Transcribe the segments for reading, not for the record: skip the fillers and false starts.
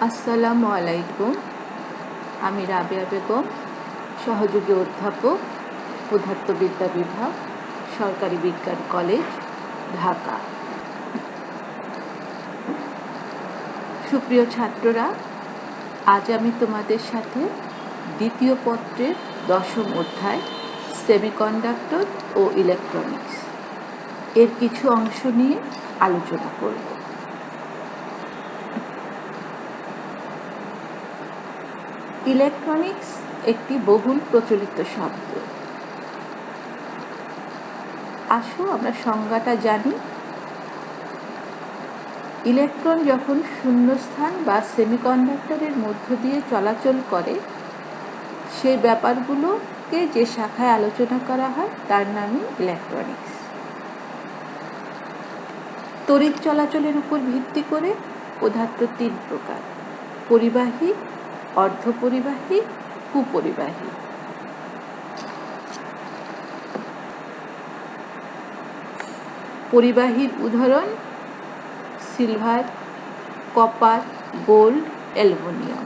আসসালামু আলাইকুম। আমি রাবেয়া বেগম, সহযোগী অধ্যাপক, পদার্থবিদ্যা বিভাগ, সরকারি বিজ্ঞান কলেজ, ঢাকা। সুপ্রিয় ছাত্ররা, আজ আমি তোমাদের সাথে দ্বিতীয় পত্রের 10ম অধ্যায় সেমিকন্ডাক্টর ও ইলেকট্রনিক্স এর কিছু অংশ নিয়ে আলোচনা করব। ইলেকট্রনিক্স একটি বহুল প্রচলিত শব্দ। আসো আমরা সংজ্ঞাটা জানি। ইলেকট্রন যখন শূন্যস্থান বা সেমিকন্ডাক্টরের মধ্য দিয়ে চলাচল করে, সেই ব্যাপারগুলোকে যে শাখায় আলোচনা করা হয় তার নামই ইলেকট্রনিক্স। তড়িৎ চলাচলের উপর ভিত্তি করে পদার্থ 3 প্রকার: পরিবাহী, অর্ধপরিবাহী, কুপরিবাহী। পরিবাহীর উদাহরণ সিলভার, কপার, গোল্ড, অ্যালুমিনিয়াম।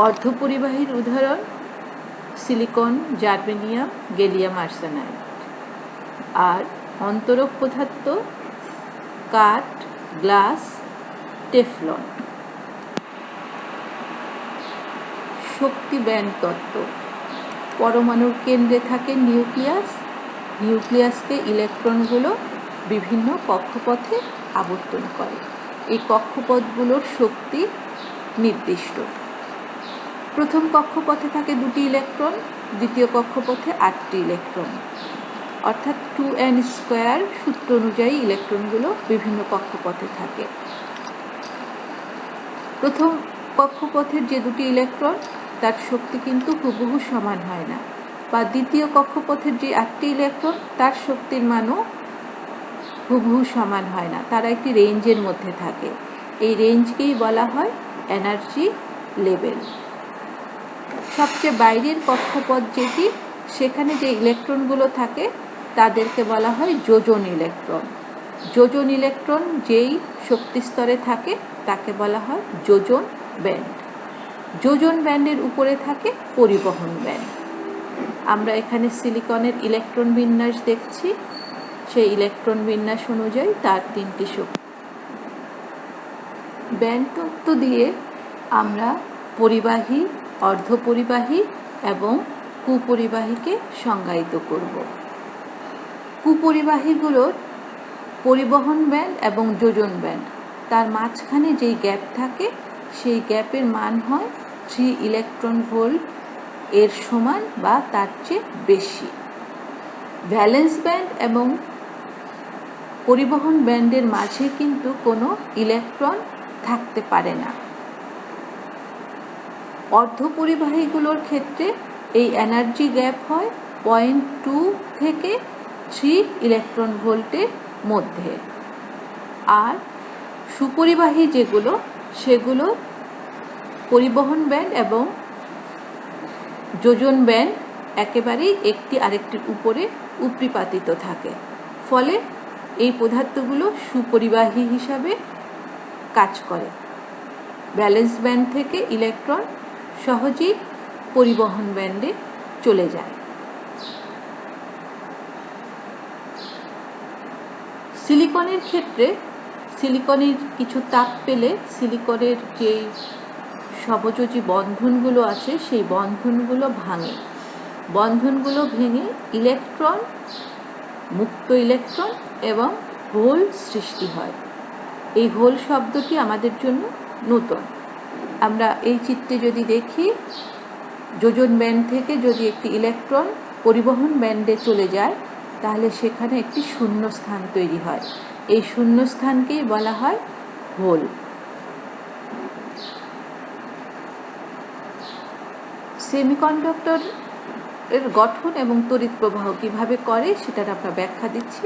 অর্ধপরিবাহীর উদাহরণ সিলিকন, জার্মেনিয়াম, গ্যালিয়াম আর্সেনাইড। আর অন্তরক পদার্থ কাঠ, গ্লাস, টেফলন। শক্তি ব্যান্ড তত্ত্ব। পরমাণুর কেন্দ্রে থাকে নিউক্লিয়াস। নিউক্লিয়াসকে ইলেকট্রনগুলো বিভিন্ন কক্ষপথে আবর্তন করে। এই কক্ষপথগুলোর শক্তি নির্দিষ্ট। প্রথম কক্ষপথে থাকে 2টি ইলেকট্রন, দ্বিতীয় কক্ষপথে 8টি ইলেকট্রন, অর্থাৎ 2n² সূত্র অনুযায়ী ইলেকট্রনগুলো বিভিন্ন কক্ষপথে থাকে। প্রথম কক্ষপথের যে 2টি ইলেকট্রন, তার শক্তি কিন্তু হুবহু সমান হয় না, বা দ্বিতীয় কক্ষপথের যে 8টি ইলেকট্রন, তার শক্তির মানও হুবহু সমান হয় না। তারা একটি রেঞ্জের মধ্যে থাকে। এই রেঞ্জকেই বলা হয় এনার্জি লেভেল। সবচেয়ে বাইরের কক্ষপথ যেটি, সেখানে যে ইলেকট্রনগুলো থাকে তাদেরকে বলা হয় যোজন ইলেকট্রন। যোজন ইলেকট্রন যেই শক্তি স্তরে থাকে তাকে বলা হয় যোজন ব্যান্ড। যোজন ব্যান্ডের উপরে থাকে পরিবহন ব্যান্ড। আমরা এখানে সিলিকনের ইলেকট্রন বিন্যাস দেখছি। সেই ইলেকট্রন বিন্যাস অনুযায়ী তার 3টি শক্তি। ব্যান্ড তত্ত্ব দিয়ে আমরা পরিবাহী, অর্ধপরিবাহী এবং কুপরিবাহীকে সংজ্ঞায়িত করব। কুপরিবাহীগুলোর পরিবহন ব্যান্ড এবং যোজন ব্যান্ড, তার মাঝখানে যেই গ্যাপ থাকে সেই গ্যাপের মান হয় 3 ইলেকট্রন ভোল্ট এর সমান বা তার চেয়ে বেশি। ভ্যালেন্স ব্যান্ড এবং পরিবহন ব্যান্ডের মাঝে কিন্তু কোনো ইলেকট্রন থাকতে পারে না। অর্ধপরিবাহীগুলোর ক্ষেত্রে এই এনার্জি গ্যাপ হয় 0.2 থেকে 3 ইলেকট্রন ভোল্টের মধ্যে। আর সুপরিবাহী যেগুলো, সেগুলো পরিবহন ব্যান্ড এবং যোজন ব্যান্ড একেবারেই একটি আরেকটির উপরে উপরিপাতিত থাকে। ফলে এই পদার্থগুলো সুপরিবাহী হিসাবে কাজ করে। ভ্যালেন্স ব্যান্ড থেকে ইলেকট্রন সহজেই পরিবহন ব্যান্ডে চলে যায়। সিলিকনের ক্ষেত্রে সিলিকনের কিছু তাপ পেলে সিলিকনের যে সমযোজী বন্ধনগুলো আছে সেই বন্ধনগুলো ভাঙে। বন্ধনগুলো ভেঙে ইলেকট্রন, মুক্ত ইলেকট্রন এবং হোল সৃষ্টি হয়। এই হোল শব্দটি আমাদের জন্য নতুন। আমরা এই চিত্রে যদি দেখি, যোজন ব্যান্ড থেকে যদি একটি ইলেকট্রন পরিবহন ব্যান্ডে চলে যায়, তাহলে সেখানে একটি শূন্য স্থান তৈরি হয়। এই শূন্য স্থানকেই বলা হয় হোল। সেমিকন্ডাক্টর এর গঠন এবং তড়িৎ প্রবাহ কিভাবে করে সেটার আমরা ব্যাখ্যা দিচ্ছি।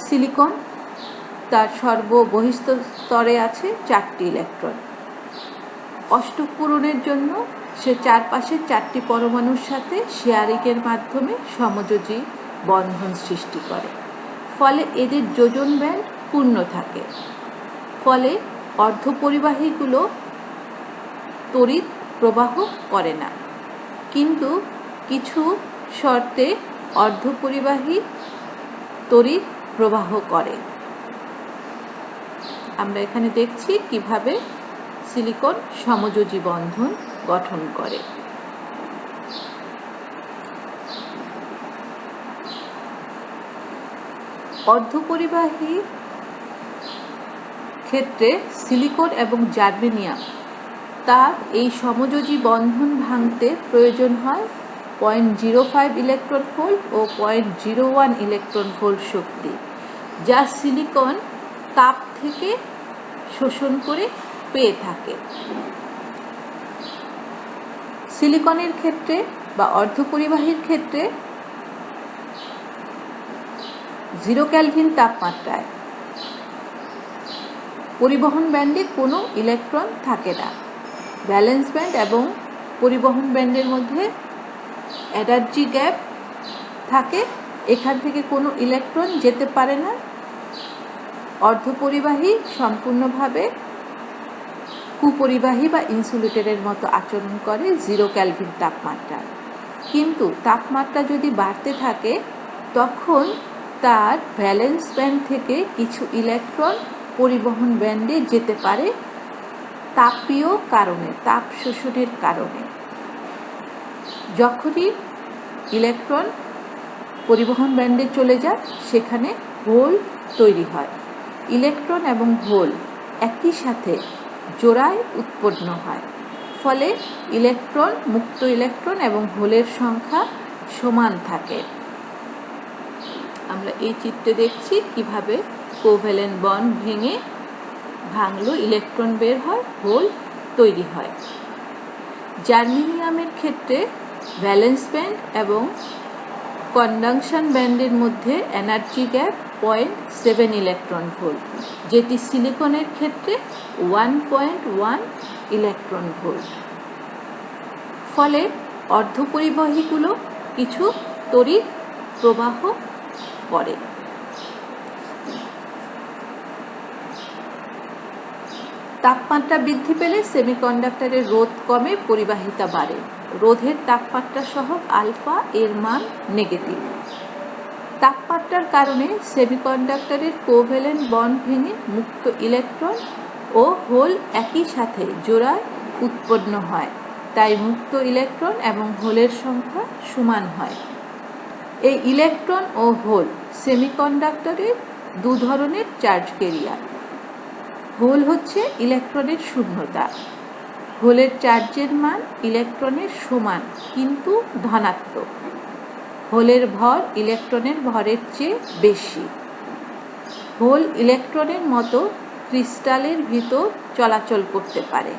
সিলিকন, তার সর্ববহিস্থ স্তরে আছে 4টি ইলেকট্রন। অষ্টক পূরণের জন্য সে চারপাশের 4টি পরমাণুর সাথে শেয়ারিংয়ের মাধ্যমে সমযোজী বন্ধন সৃষ্টি করে। ফলে এদের যোজন ব্যান্ড পূর্ণ থাকে। ফলে অর্ধপরিবাহীগুলো তড়িৎ প্রবাহ করে না, কিন্তু কিছু শর্তে অর্ধপরিবাহী তড়িৎ প্রবাহ করে। আমরা এখানে দেখছি কিভাবে সিলিকন সমযোজী বন্ধন গঠন করে। অর্ধপরিবাহী ক্ষেত্রে সিলিকন এবং জার্মেনিয়াম তার এই সমযোজী বন্ধন ভাঙতে প্রয়োজন হয় 0.05 ইলেকট্রন ভোল্ট ও 0.01 ইলেকট্রন ভোল্ট শক্তি, যা সিলিকন তাপ থেকে শোষণ করে পেয়ে থাকে। সিলিকনের ক্ষেত্রে বা অর্ধপরিবাহীর ক্ষেত্রে 0 কেলভিন তাপমাত্রায় পরিবহন ব্যান্ডে কোনো ইলেকট্রন থাকে না। ভ্যালেন্স ব্যান্ড এবং পরিবহন ব্যান্ডের মধ্যে এনার্জি গ্যাপ থাকে, এখান থেকে কোনো ইলেকট্রন যেতে পারে না। অর্ধপরিবাহী সম্পূর্ণভাবে কুপরিবাহী বা ইনসুলেটরের মতো আচরণ করে 0 কেলভিন তাপমাত্রায়। কিন্তু তাপমাত্রা যদি বাড়তে থাকে তখন তার ভ্যালেন্স ব্যান্ড থেকে কিছু ইলেকট্রন পরিবহন ব্যান্ডে যেতে পারে তাপীয় কারণে, তাপ শোষণের কারণে। যখনই ইলেকট্রন পরিবহন ব্যান্ডে চলে যায় সেখানে হোল তৈরি হয়। ইলেকট্রন এবং হোল একই সাথে জোড়ায় উৎপন্ন হয়, ফলে ইলেকট্রন, মুক্ত ইলেকট্রন এবং হোলের সংখ্যা সমান থাকে। আমরা এই চিত্রে দেখছি কিভাবে কোভ্যালেন্ট বন্ড ভেঙে ভাঙলো ইলেকট্রন বের হয়, হোল তৈরি হয়। জার্মেনিয়ামের ক্ষেত্রে ভ্যালেন্স ব্যান্ড এবং কন্ডাকশন ব্যান্ডের মধ্যে এনার্জি গ্যাপ 0.7 ইলেকট্রন ভোল্ট, যেটি সিলিকনের ক্ষেত্রে 1.1 ইলেকট্রন ভোল্ট। ফলে অর্ধপরিবাহীগুলো কিছু তড়িৎ প্রবাহ করে। তাপমাত্রা বৃদ্ধি পেলে সেমিকন্ডাক্টরের রোধ কমে, পরিবাহিতা বাড়ে। রোধের তাপমাত্রা সহগ আলফা এর মান নেগেটিভ। তাপমাত্রার কারণে সেমিকন্ডাক্টরের কোভ্যালেন্ট বন্ড ভেঙে মুক্ত ইলেকট্রন ও হোল একই সাথে জোড়ায় উৎপন্ন হয়, তাই মুক্ত ইলেকট্রন এবং হোলের সংখ্যা সমান হয়। এই ইলেকট্রন ও হোল সেমিকন্ডাক্টরের দু ধরনের চার্জ ক্যারিয়ার। হোল হচ্ছে ইলেকট্রনের শূন্যতা। হোলের চার্জের মান ইলেকট্রনের সমান কিন্তু ধনাত্মক। হোলের ভর ইলেকট্রনের ভরের চেয়ে বেশি। হোল ইলেকট্রনের মতো ক্রিস্টালের ভিতর চলাচল করতে পারে।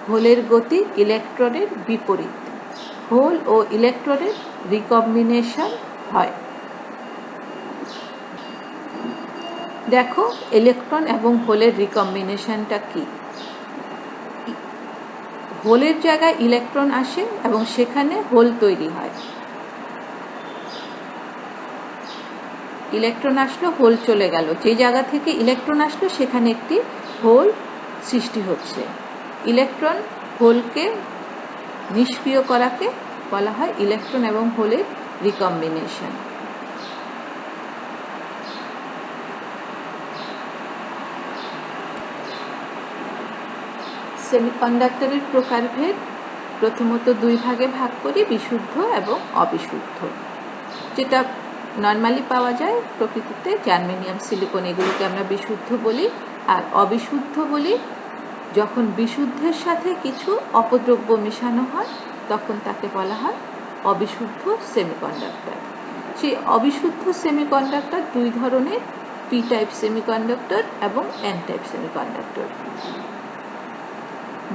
হোলের গতি ইলেকট্রনের বিপরীত। হোল ও ইলেকট্রনের রিকম্বিনেশন হয়। দেখো ইলেকট্রন এবং হোলের রিকম্বিনেশনটা কি। হোলের জায়গায় ইলেকট্রন আসে এবং সেখানে হোল তৈরি হয়। ইলেকট্রন আসলো, হোল চলে গেল। যে জায়গা থেকে ইলেকট্রন আসলো সেখানে একটি হোল সৃষ্টি হচ্ছে। ইলেকট্রন হোলকে নিষ্ক্রিয় করাকে বলা হয় ইলেকট্রন এবং হোলের রিকম্বিনেশন। সেমিকন্ডাক্টরের প্রকারভেদ প্রথমত দুই ভাগে ভাগ করি, বিশুদ্ধ এবং অবিশুদ্ধ। যেটা নর্মালি পাওয়া যায় প্রকৃতিতে, জার্মেনিয়াম, সিলিকন, এগুলোকে আমরা বিশুদ্ধ বলি। আর অবিশুদ্ধ বলি যখন বিশুদ্ধের সাথে কিছু অপদ্রব্য মেশানো হয় তখন তাকে বলা হয় অবিশুদ্ধ সেমিকন্ডাক্টর। সেই অবিশুদ্ধ সেমিকন্ডাক্টর দুই ধরনের, পি টাইপ সেমিকন্ডাক্টর এবং এন টাইপ সেমিকন্ডাক্টর।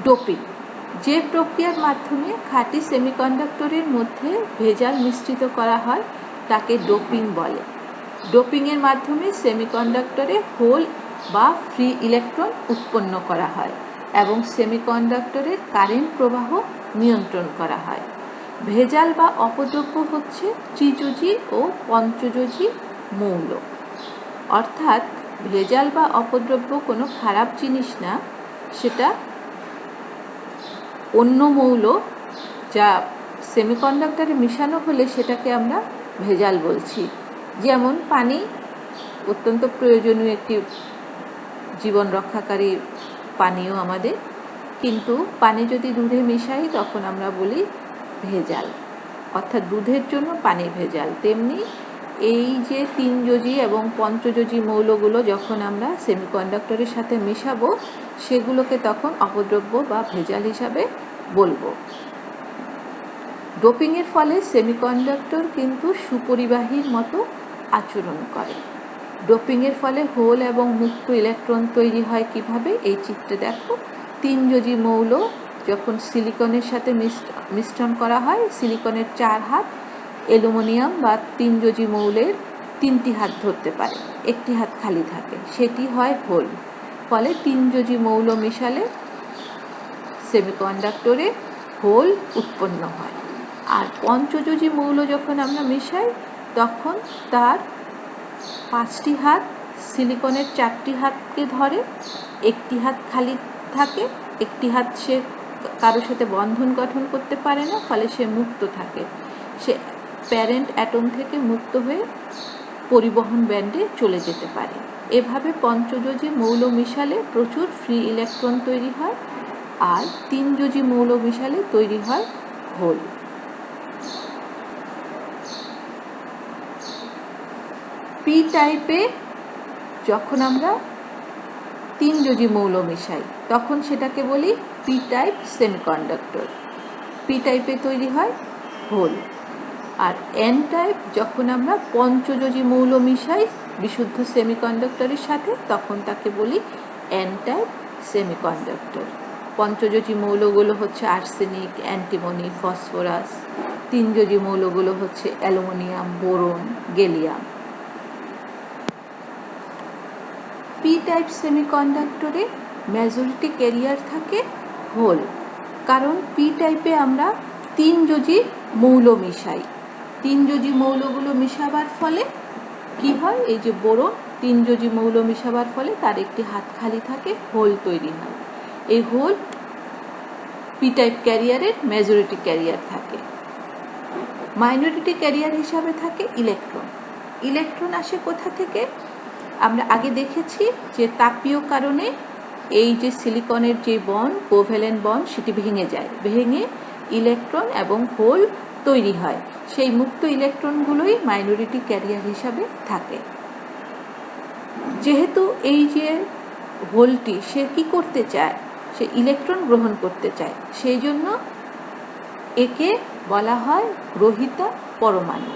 ডোপিং, যে প্রক্রিয়ার মাধ্যমে খাঁটি সেমিকন্ডাক্টরের মধ্যে ভেজাল মিশ্রিত করা হয় তাকে ডোপিং বলে। ডোপিংয়ের মাধ্যমে সেমিকন্ডাক্টরে হোল বা ফ্রি ইলেকট্রন উৎপন্ন করা হয় এবং সেমিকন্ডাক্টরের কারেন্ট প্রবাহ নিয়ন্ত্রণ করা হয়। ভেজাল বা অপদ্রব্য হচ্ছে ত্রিযোজী ও পঞ্চযোজী মৌল, অর্থাৎ ভেজাল বা অপদ্রব্য কোনো খারাপ জিনিস না, সেটা অন্য মৌল যা সেমিকন্ডাক্টরে মিশানো হলে সেটাকে আমরা ভেজাল বলছি। যেমন পানি অত্যন্ত প্রয়োজনীয় একটি জীবন রক্ষাকারী পানীয় আমাদের, কিন্তু পানি যদি দুধে মিশাই তখন আমরা বলি ভেজাল, অর্থাৎ দুধের জন্য পানি ভেজাল। তেমনি এই যে 3 যোজি এবং 5 যোজি মৌলগুলো যখন আমরা সেমিকন্ডাক্টরের সাথে মেশাবো সেগুলোকে তখন অপদ্রব্য বা ভেজাল হিসাবে বলবো। ডোপিংয়ের ফলে সেমিকন্ডাক্টর কিন্তু সুপরিবাহীর মতো আচরণ করে। ডোপিংয়ের ফলে হোল এবং মুক্ত ইলেকট্রন তৈরি হয় কিভাবে, এই চিত্রে দেখো। 3 যোজি মৌল যখন সিলিকনের সাথে মিশ্রণ করা হয়, সিলিকনের 4 হাত, অ্যালুমিনিয়াম বা 3 যোজি মৌলের 3টি হাত ধরতে পারে, একটি হাত খালি থাকে, সেটি হয় হোল। ফলে 3 যোজি মৌল মিশালে সেমিকন্ডাক্টরে হোল উৎপন্ন হয়। আর 5 যোজি মৌল যখন আমরা মিশাই তখন তার 5টি হাত সিলিকনের 4টি হাতকে ধরে, একটি হাত খালি থাকে, একটি হাত সে কারোর সাথে বন্ধন গঠন করতে পারে না, ফলে সে মুক্ত থাকে। সে প্যারেন্ট অ্যাটম থেকে মুক্ত হয়ে পরিবহন ব্যান্ডে চলে যেতে পারে। এভাবে 5 যোজি মৌল মিশালে প্রচুর ফ্রি ইলেকট্রন তৈরি হয়, আর 3 যোজি মৌল মিশালে তৈরি হয় হোল। পি টাইপে যখন আমরা 3 যোজি মৌল মিশাই তখন সেটাকে বলি পি টাইপ সেমিকন্ডাক্টর। পি টাইপে তৈরি হয় হোল। আর এন টাইপ যখন আমরা 5 যোজি মৌল মিশাই বিশুদ্ধ সেমিকন্ডাক্টরের সাথে তখন তাকে বলি এন টাইপ সেমিকন্ডাক্টর। 5 যোজি মৌলগুলো হচ্ছে আর্সেনিক, অ্যান্টিমনি, ফসফরাস। 3 যোজি মৌলগুলো হচ্ছে aluminium, boron, gallium. P type সেমিকন্ডাক্টরে মেজরিটি ক্যারিয়ার থাকে হোল, কারণ পি টাইপে আমরা 3 যোজি মৌল মিশাই। 3 যোজি মৌলগুলো মিশাবার ফলে কি হয়, এই যে বোরন 3 যোজি মৌল মিশাবার ফলে তার একটি হাত খালি থাকে, হোল তৈরি হয়। এই হোল পি টাইপ ক্যারিয়ারের মেজরিটি ক্যারিয়ার থাকে। মাইনরিটি ক্যারিয়ার হিসাবে থাকে ইলেকট্রন। ইলেকট্রন আসে কোথা থেকে? আমরা আগে দেখেছি যে তাপীয় কারণে এই যে সিলিকনের যে বন্ড, কোভ্যালেন্ট বন্ড, সেটি ভেঙে যায়, ভেঙে ইলেকট্রন এবং হোল তৈরি হয়। সেই মুক্ত ইলেকট্রনগুলোই মাইনরিটি ক্যারিয়ার হিসাবে থাকে। যেহেতু এই যে হোলটি সে কি করতে চায়, সে ইলেকট্রন গ্রহণ করতে চায়, সেই জন্য একে বলা হয় গ্রহিতা পরমাণু।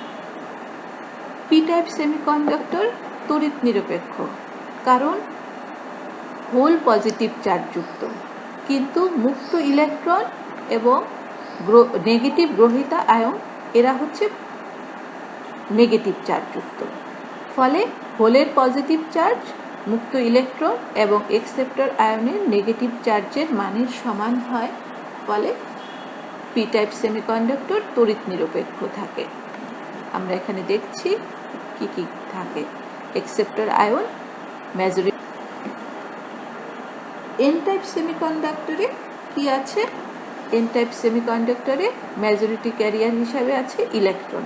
পি টাইপ সেমিকন্ডাক্টর তড়িৎ নিরপেক্ষ, কারণ হোল পজিটিভ চার্জযুক্ত, কিন্তু মুক্ত ইলেকট্রন এবং নেগেটিভ গ্রহিতা আয়ন এরা হচ্ছে নেগেটিভ চার্জযুক্ত। ফলে হোলের পজিটিভ চার্জ, মুক্ত ইলেকট্রন এবং অ্যাকসেপ্টর আয়নের নেগেটিভ চার্জের মানের সমান হয়। ফলে পি টাইপ সেমিকন্ডাক্টর তড়িৎ নিরপেক্ষ থাকে। আমরা এখানে দেখছি কি কি থাকে। Acceptor ion, majority. N type সেমিকন্ডাক্টরে কি আছে? এন টাইপ সেমিকন্ডাক্টরে মেজরিটি ক্যারিয়ার হিসাবে আছে ইলেকট্রন,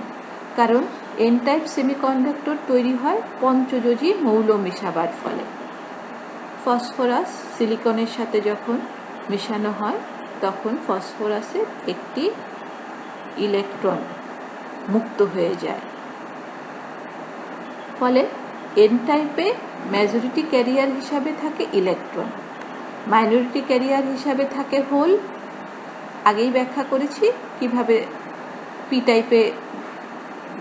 কারণ এন টাইপ সেমিকন্ডাক্টর তৈরি হয় 5 যোজি মৌল মেশাবার ফলে। ফসফরাস সিলিকনের সাথে যখন মেশানো হয় তখন ফসফরাসের একটি ইলেকট্রন মুক্ত হয়ে যায়। ফলে এন টাইপে মেজরিটি ক্যারিয়ার হিসাবে থাকে ইলেকট্রন, মাইনরিটি ক্যারিয়ার হিসাবে থাকে হোল। আগেই ব্যাখ্যা করেছি কিভাবে পি টাইপে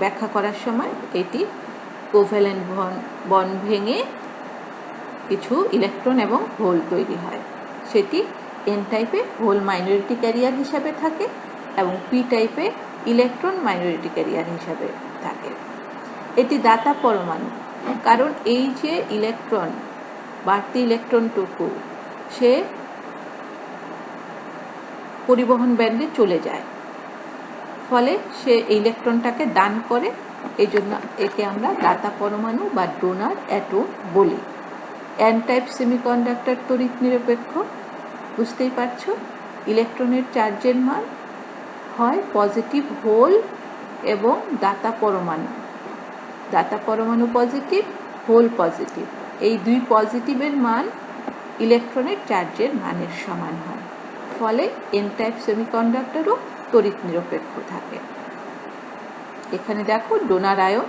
ব্যাখ্যা করার সময় এটি কোভ্যালেন্ট বন্ড ভেঙে কিছু ইলেকট্রন এবং হোল তৈরি হয়। সেটি এন টাইপে হোল মাইনরিটি ক্যারিয়ার হিসাবে থাকে এবং পি টাইপে ইলেকট্রন মাইনরিটি ক্যারিয়ার হিসাবে থাকে। এটি দাতা পরমাণু, কারণ এই যে ইলেকট্রন, বাড়তি ইলেকট্রনটুকু সে পরিবহন ব্যান্ডে চলে যায়, ফলে সে ইলেকট্রনটাকে দান করে। এই জন্য একে আমরা দাতা পরমাণু বা ডোনার অ্যাটম বলি। এন টাইপ সেমিকন্ডাক্টর তড়িৎ নিরপেক্ষ। বুঝতেই পারছো, ইলেকট্রনের চার্জের মান হয় পজিটিভ হোল এবং দাতা পরমাণু। দাতা পরমাণু পজিটিভ, হোল পজিটিভ, এই দুই পজিটিভের মান ইলেকট্রনের চার্জের মানের সমান হয়। ফলে এন টাইপ সেমিকন্ডাক্টরও তড়িৎ নিরপেক্ষ থাকে। এখানে দেখো ডোনার আয়ন।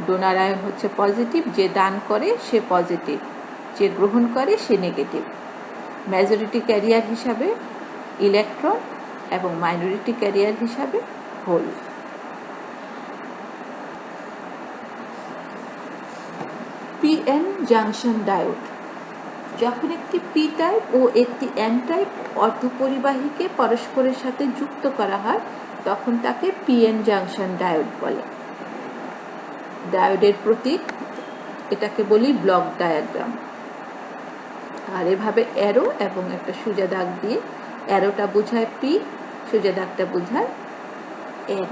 ডোনার আয়ন হচ্ছে পজিটিভ, যে দান করে সে পজিটিভ, যে গ্রহণ করে সে নেগেটিভ। মেজরিটি ক্যারিয়ার হিসাবে ইলেকট্রন এবং মাইনরিটি ক্যারিয়ার হিসাবে হোল। PN junction diode. যখন একটি পি টাইপ ও একটি এন টাইপ অর্ধপরিবাহীকে পরস্পরের সাথে যুক্ত করা হয় তখন তাকে পিএন জাংশন ডায়োড বলে। ডায়োডের প্রতীক, এটাকে বলি ব্লক ডায়াগ্রাম। আর এভাবে অ্যারো এবং একটা সোজা দাগ দিয়ে, অ্যারোটা বোঝায় পি, সোজা দাগটা বোঝায় এন।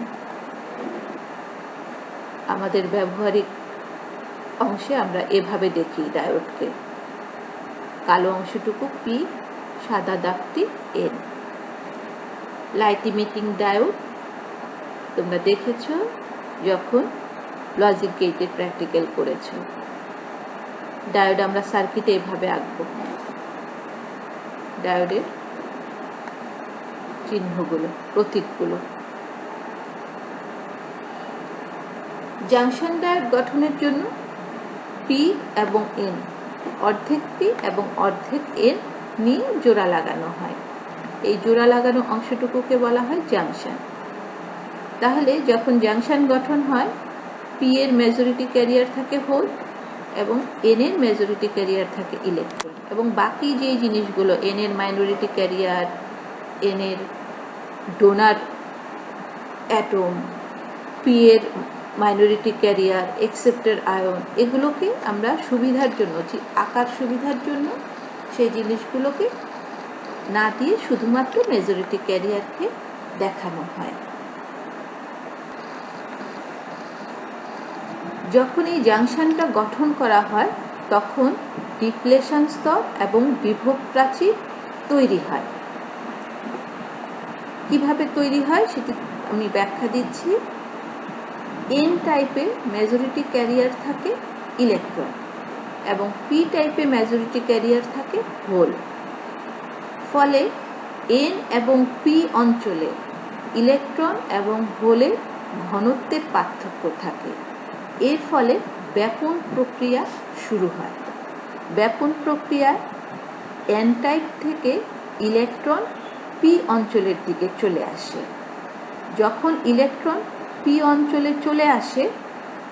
আমাদের ব্যবহারিক অংশে আমরা এভাবে দেখি ডায়োডকে, কালো অংশটুকু পি, সাদা দাগটি এন। লাইট ইমিটিং ডায়োড তোমরা দেখেছ যখন লজিক গেটের প্র্যাকটিক্যাল করেছ। ডায়োড আমরা সার্কিটে এভাবে আঁকবো, ডায়োডের চিহ্নগুলো, প্রতীকগুলো। জাংশন ডায়োড গঠনের জন্য পি এবং এন, অর্ধেক পি এবং অর্ধেক এন নিয়ে জোড়া লাগানো হয়। এই জোড়া লাগানো অংশটুকুকে বলা হয় জাংশন। তাহলে যখন জাংশন গঠন হয়, পি এর মেজরিটি ক্যারিয়ার থাকে হোল এবং এন এর মেজরিটি ক্যারিয়ার থাকে ইলেকট্রন, এবং বাকি যে জিনিসগুলো এন এর মাইনরিটি ক্যারিয়ার, এন এর ডোনার অ্যাটম, পি এর মাইনরিটি ক্যারিয়ার, অ্যাকসেপ্টর আয়ন, এগুলোকে আমরা সুবিধার জন্য, আকার সুবিধার জন্য সেই জিনিসগুলোকে না দিয়ে শুধুমাত্র মেজরিটি ক্যারিয়ারকে দেখানো হয়। যখন এই জাংশনটা গঠন করা হয় তখন ডিপ্লেশন স্তর এবং বিভব প্রাচীর তৈরি হয়। কিভাবে তৈরি হয় সেটি আমি ব্যাখ্যা দিচ্ছি। এন টাইপে মেজরিটি ক্যারিয়ার থাকে ইলেকট্রন এবং পি টাইপে মেজরিটি ক্যারিয়ার থাকে হোল। ফলে এন এবং পি অঞ্চলে ইলেকট্রন এবং হোলের ঘনত্বের পার্থক্য থাকে। এর ফলে ব্যাপন প্রক্রিয়া শুরু হয়। ব্যাপন প্রক্রিয়ায় এন টাইপ থেকে ইলেকট্রন পি অঞ্চলের দিকে চলে আসে। যখন ইলেকট্রন পি অঞ্চলে চলে আসে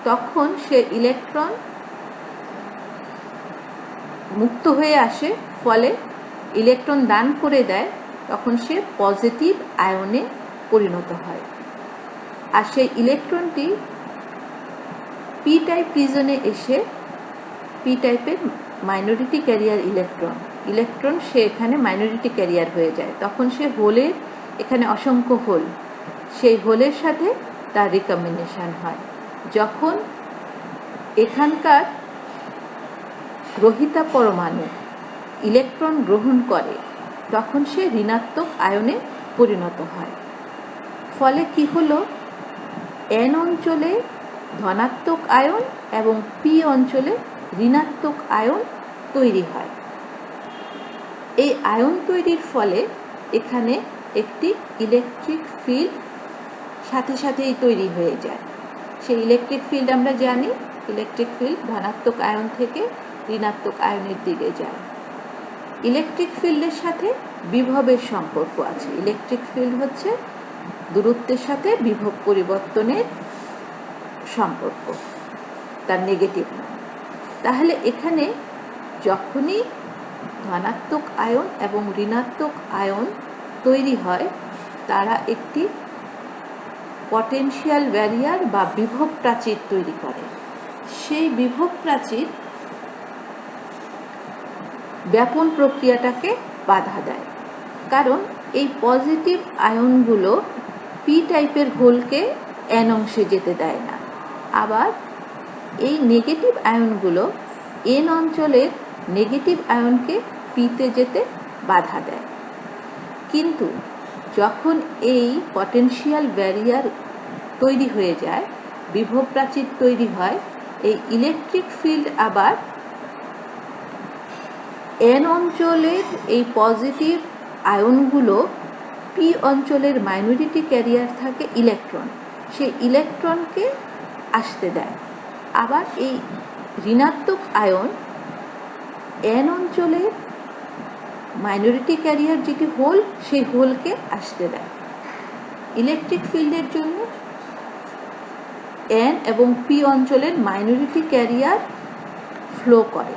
তখন সে ইলেকট্রন মুক্ত হয়ে আসে, ফলে ইলেকট্রন দান করে দেয়, তখন সে পজিটিভ আয়নে পরিণত হয়। আর সেই ইলেকট্রনটি পি টাইপ রিজনে এসে, পি টাইপের মাইনরিটি ক্যারিয়ার ইলেকট্রন সে এখানে মাইনরিটি ক্যারিয়ার হয়ে যায়। তখন সে হোলের, এখানে অসংখ্য হোল, সেই হোলের সাথে তার রিকম্বিনেশন হয়। যখন এখানকার গ্রহিতা পরমাণু ইলেকট্রন গ্রহণ করে তখন সে ঋণাত্মক আয়নে পরিণত হয়। ফলে কি হলো, এন অঞ্চলে ধনাত্মক আয়ন এবং পি অঞ্চলে ঋণাত্মক আয়ন তৈরি হয়। এই আয়ন তৈরির ফলে এখানে একটি ইলেকট্রিক ফিল্ড সাথে সাথেই তৈরি হয়ে যায়। সেই ইলেকট্রিক ফিল্ড আমরা জানি, ইলেকট্রিক ফিল্ড ধনাত্মক আয়ন থেকে ঋণাত্মক আয়নের দিকে যায়। ইলেকট্রিক ফিল্ডের সাথে বিভবের সম্পর্ক আছে। ইলেকট্রিক ফিল্ড হচ্ছে দূরত্বের সাথে বিভব পরিবর্তনের সম্পর্ক, তার নেগেটিভ মান। তাহলে এখানে যখনই ধনাত্মক আয়ন এবং ঋণাত্মক আয়ন তৈরি হয় তারা একটি পটেনশিয়াল ব্যারিয়ার বা বিভব প্রাচীর তৈরি করে। সেই বিভব প্রাচীর ব্যাপন প্রক্রিয়াটাকে বাধা দেয়, কারণ এই পজিটিভ আয়নগুলো পি টাইপের হোলকে এন অংশে যেতে দেয় না। আবার এই নেগেটিভ আয়নগুলো এন অঞ্চলের নেগেটিভ আয়নকে পিতে যেতে বাধা দেয়। কিন্তু যখন এই পটেনশিয়াল ব্যারিয়ার তৈরি হয়ে যায়, বিভব প্রাচীর তৈরি হয়, এই ইলেকট্রিক ফিল্ড আবার এন অঞ্চলের এই পজিটিভ আয়নগুলো পি অঞ্চলের মাইনরিটি ক্যারিয়ার থাকে ইলেকট্রন, সেই ইলেকট্রনকে আসতে দেয়। আবার এই ঋণাত্মক আয়ন এন অঞ্চলের মাইনরিটি ক্যারিয়ার যেটি হোল, সেই হোলকে আসতে দেয়। ইলেকট্রিক ফিল্ডের জন্য এন এবং পি অঞ্চলের মাইনরিটি ক্যারিয়ার ফ্লো করে।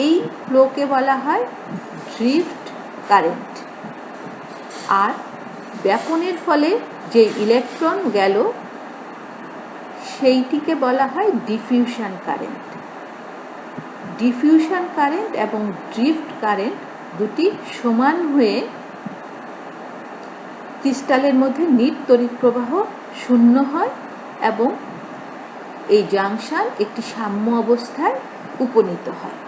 এই ফ্লোকে বলা হয় ড্রিফট কারেন্ট। আর ব্যাপনের ফলে যে ইলেকট্রন গেল সেইটিকে বলা হয় ডিফিউশন কারেন্ট। ডিফিউশন কারেন্ট এবং ড্রিফট কারেন্ট দুটি সমান হয়ে ক্রিস্টালের মধ্যে নিট তড়িৎ প্রবাহ শূন্য হয় এবং এই জাংশন একটি সাম্য অবস্থায় উপনীত হয়।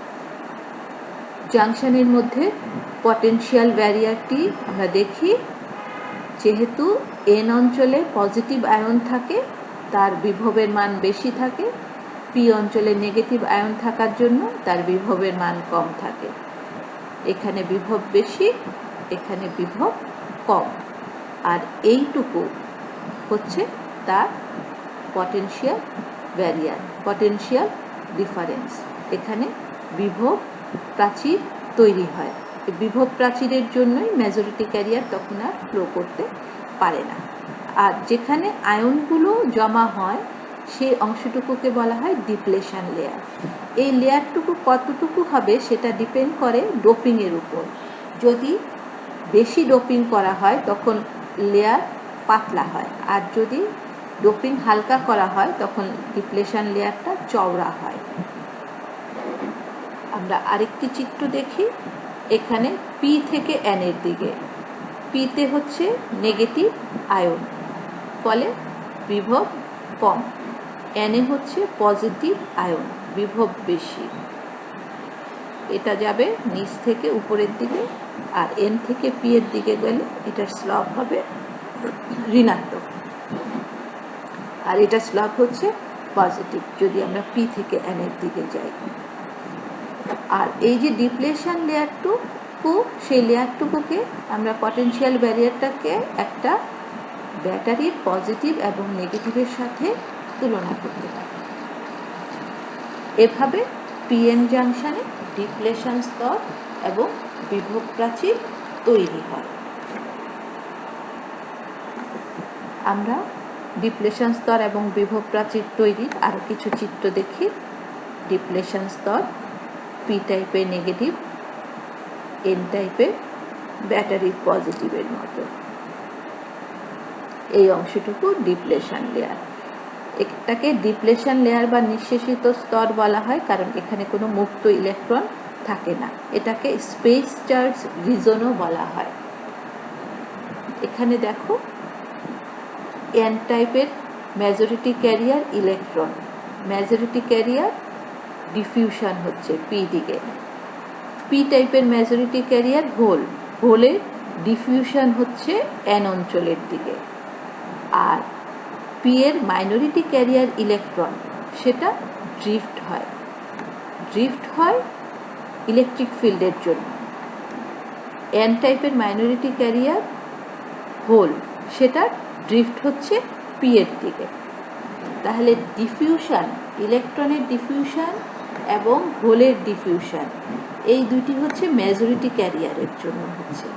জাংশনের মধ্যে পটেনশিয়াল ব্যারিয়ারটি আমরা দেখি, যেহেতু এন অঞ্চলে পজিটিভ আয়ন থাকে তার বিভবের মান বেশি থাকে, পি অঞ্চলে নেগেটিভ আয়ন থাকার জন্য তার বিভবের মান কম থাকে। এখানে বিভব বেশি, এখানে বিভব কম। আর এইটুকু হচ্ছে তার পটেনশিয়াল ব্যারিয়ার, পটেনশিয়াল ডিফারেন্স। এখানে বিভব প্রাচীর তৈরি হয়। বিভব প্রাচীরের জন্যই মেজরিটি ক্যারিয়ার তখন আর ফ্লো করতে পারে না। আর যেখানে আয়নগুলো জমা হয় সেই অংশটুকুকে বলা হয় ডিপ্লেশন লেয়ার। এই লেয়ারটুকু কতটুকু হবে সেটা ডিপেন্ড করে ডোপিংয়ের উপর। যদি বেশি ডোপিং করা হয় তখন লেয়ার পাতলা হয়, আর যদি ডোপিং হালকা করা হয় তখন ডিপ্লেশন লেয়ারটা চওড়া হয়। আমরা আরেকটি চিত্র দেখি। এখানে পি থেকে এন এর দিকে, পিতে হচ্ছে নেগেটিভ আয়ন, ফলে বিভব কম। এনে হচ্ছে পজিটিভ আয়ন, বিভব বেশি। এটা যাবে নিচ থেকে উপরের দিকে, আর এন থেকে পি এর দিকে গেলে এটার স্লপ হবে ঋণাত্মক, আর এটা স্লপ হচ্ছে পজিটিভ যদি আমরা পি থেকে এন এর দিকে যাই। আর এই যে ডিপ্লেশন লেয়ারটুকু, সেই লেয়ারটুকুকে আমরা পটেনশিয়াল ব্যারিয়ারটাকে একটা ব্যাটারির পজিটিভ এবং নেগেটিভের সাথে তুলনা করতে পারি। এভাবে পিএন জাংশনে ডিপ্লেশন স্তর এবং বিভব প্রাচীর তৈরি হয়। আমরা ডিপ্লেশন স্তর এবং বিভব প্রাচীর তৈরির আরও কিছু চিত্র দেখি। ডিপ্লেশন স্তর পি টাইপের নেগেটিভ, এন টাইপের ব্যাটারির পজিটিভের মতো। এই অংশটুকু ডিপ্লেশন লেয়ার। এটাকে ডিপ্লেশন লেয়ার বা নিঃশেষিত স্তর বলা হয় কারণ এখানে কোনো মুক্ত ইলেকট্রন থাকে না। এটাকে স্পেস চার্জ রিজনও বলা হয়। এখানে দেখো এন টাইপের majority career electron, majority career diffusion হচ্ছে পি দিকে। পি টাইপের মেজরিটি ক্যারিয়ার হোল, হোলের ডিফিউশন হচ্ছে এন অঞ্চলের দিকে। আর পি এর মাইনরিটি ক্যারিয়ার ইলেকট্রন সেটা ড্রিফট হয়, ড্রিফট হয় ইলেকট্রিক ফিল্ডের জন্য। এন টাইপের মাইনরিটি ক্যারিয়ার হোল, সেটা ড্রিফট হচ্ছে পি এর দিকে। তাহলে ডিফিউশন, ইলেকট্রনের ডিফিউশন এবং হোলের ডিফিউশন, এই দুটি হচ্ছে মেজরিটি ক্যারিয়ারের জন্য হচ্ছে।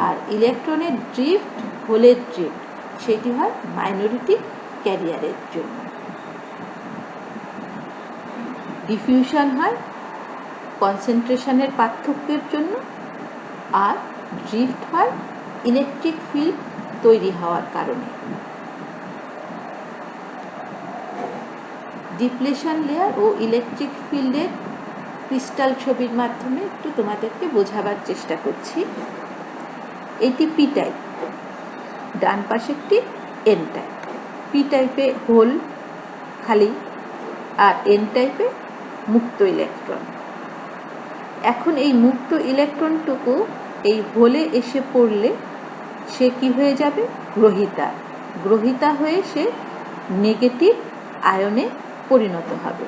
আর ইলেকট্রনের ড্রিফট, হোলের ড্রিফট, সেটি হয় মাইনরিটি ক্যারিয়ারের জন্য। ডিফিউশন হয় কনসেন্ট্রেশনের পার্থক্যের জন্য, আর ড্রিফট হয় ইলেকট্রিক ফিল্ড তৈরি হওয়ার কারণে। ডিপ্লেশন লেয়ার ও ইলেকট্রিক ফিল্ডের ক্রিস্টাল ছবির মাধ্যমে একটু তোমাদেরকে বোঝাবার চেষ্টা করছি। এটি পি টাইপ, ডান পাশেরটি এন টাইপ। পি টাইপে হোল খালি, আর এন টাইপে মুক্ত ইলেকট্রন। এখন এই মুক্ত ইলেকট্রনটুকু এই হোলে এসে পড়লে সে কি হয়ে যাবে? গ্রহিতা। গ্রহিতা হয়ে সে নেগেটিভ আয়নে পরিণত হবে।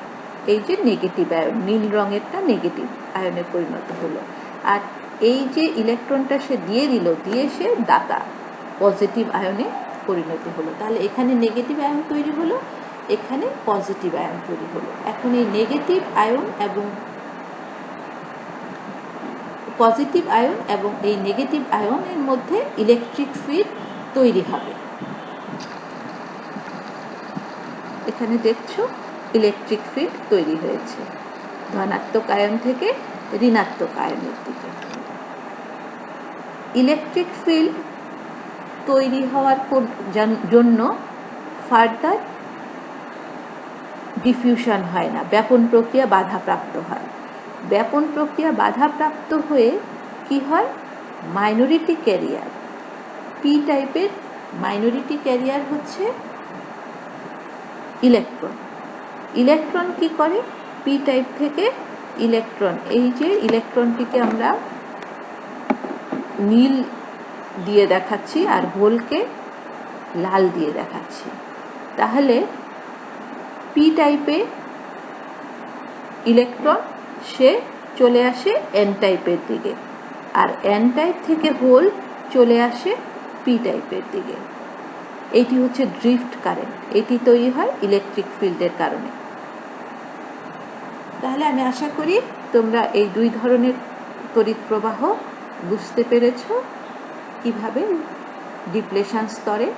এই যে নেগেটিভ আয়ন, নীল রঙেরটা নেগেটিভ আয়নে পরিণত হলো। আর এই যে ইলেকট্রনটা সে দিয়ে দিল, দিয়ে সে দাতা পজিটিভ আয়নে পরিণত হলো। তাহলে এখানে নেগেটিভ আয়ন তৈরি হলো, এখানে পজিটিভ আয়ন তৈরি হলো। এখন এই নেগেটিভ আয়ন এবং পজিটিভ আয়ন এবং এই নেগেটিভ আয়নের মধ্যে ইলেকট্রিক ফিল্ড তৈরি হবে। এখানে দেখছো ইলেকট্রিক ফিল্ড তৈরি হয়েছে ধনাত্মক আয়ন থেকে ঋণাত্মক আয়নের দিকে। ইলেকট্রিক ফিল্ড তৈরি হওয়ার জন্য ফার্দার ডিফিউশন হয় না, ব্যাপন প্রক্রিয়া বাধাপ্রাপ্ত হয়। ব্যাপন প্রক্রিয়া বাধাপ্রাপ্ত হয়ে কি হয়? মাইনরিটি ক্যারিয়ার, পি টাইপের মাইনরিটি ক্যারিয়ার হচ্ছে ইলেকট্রন। ইলেকট্রন কি করে? পি টাইপ থেকে ইলেকট্রন, এই যে ইলেকট্রনটিকে আমরা নীল দিয়ে দেখাচ্ছি আর হোলকে লাল দিয়ে দেখাচ্ছি। তাহলে পি টাইপে ইলেকট্রন সে চলে আসে এন টাইপের দিকে, আর এন টাইপ থেকে হোল চলে আসে পি টাইপের দিকে। এইটি হচ্ছে ড্রিফট কারেন্ট, এটি তৈরি হয় ইলেকট্রিক ফিল্ডের কারণে। তাহলে আমি আশা করি তোমরা এই দুই ধরনের তড়িৎ প্রবাহ বুঝতে পেরেছ, কিভাবে ডিপ্লেশন স্তরে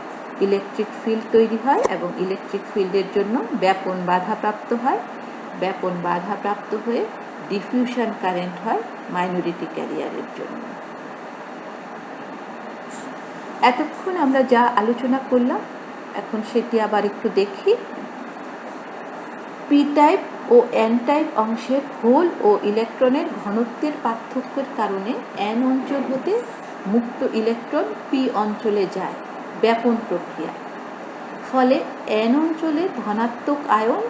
ইলেকট্রিক ফিল্ড তৈরি হয় এবং ইলেকট্রিক ফিল্ডের জন্য ব্যাপন বাধাপ্রাপ্ত হয়। ব্যাপন বাধাপ্রাপ্ত হয়ে ডিফিউশন কারেন্ট হয় মাইনরিটি ক্যারিয়ারের জন্য। এতক্ষণ আমরা যা আলোচনা করলাম এখন সেটি আবার একটু দেখি। পি টাইপ ও এন টাইপ অংশের হোল ও ইলেকট্রনের ঘনত্বের পার্থক্যের কারণে এন অঞ্চল হতে মুক্ত ইলেকট্রন পি অঞ্চলে যায় ব্যাপন প্রক্রিয়া। ফলে এন অঞ্চলে ধনাত্মক আয়ন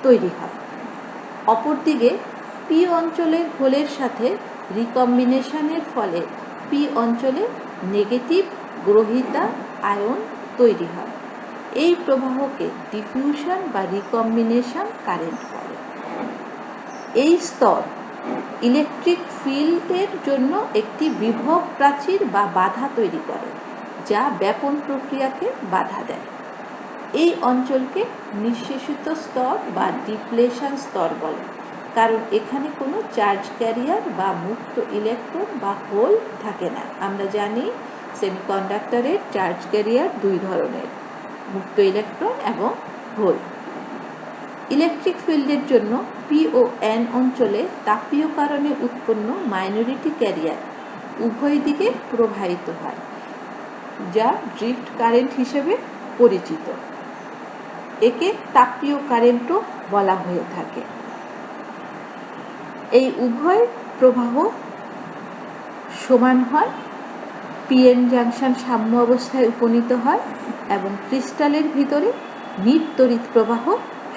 তৈরি হয়। অপরদিকে পি অঞ্চলের হোলের সাথে রিকম্বিনেশনের ফলে পি অঞ্চলে নেগেটিভ গ্রহিতা আয়ন তৈরি হয়। এই প্রবাহকে ডিফিউশন বা রিকম্বিনেশন কারেন্ট বলে। এই স্তর ইলেকট্রিক ফিল্ডের জন্য একটি বিভব প্রাচীর বা বাধা তৈরি করে, যা ব্যাপন প্রক্রিয়াকে বাধা দেয়। এই অঞ্চলকে নিঃশেষিত স্তর বা ডিপ্লেশন স্তর বলে, কারণ এখানে কোনো চার্জ ক্যারিয়ার বা মুক্ত ইলেকট্রন বা হোল থাকে না। আমরা জানি সেমিকন্ডাক্টরের চার্জ ক্যারিয়ার দুই ধরনের, মুক্ত ইলেকট্রন এবং হোল। ইলেকট্রিক ফিল্ডের জন্য পি ও এন অঞ্চলে তাপীয় কারণে উৎপন্ন মাইনরিটি ক্যারিয়ার উভয় দিকে প্রবাহিত হয়, যা ড্রিফট কারেন্ট হিসেবে পরিচিত। একে তাপীয় কারেন্টও বলা হয়ে থাকে। এই উভয় প্রবাহ সমান হয়, পিএন জাংশন সাম্য অবস্থায় উপনীত হয় এবং ক্রিস্টালের ভিতরে নিট তড়িৎ প্রবাহ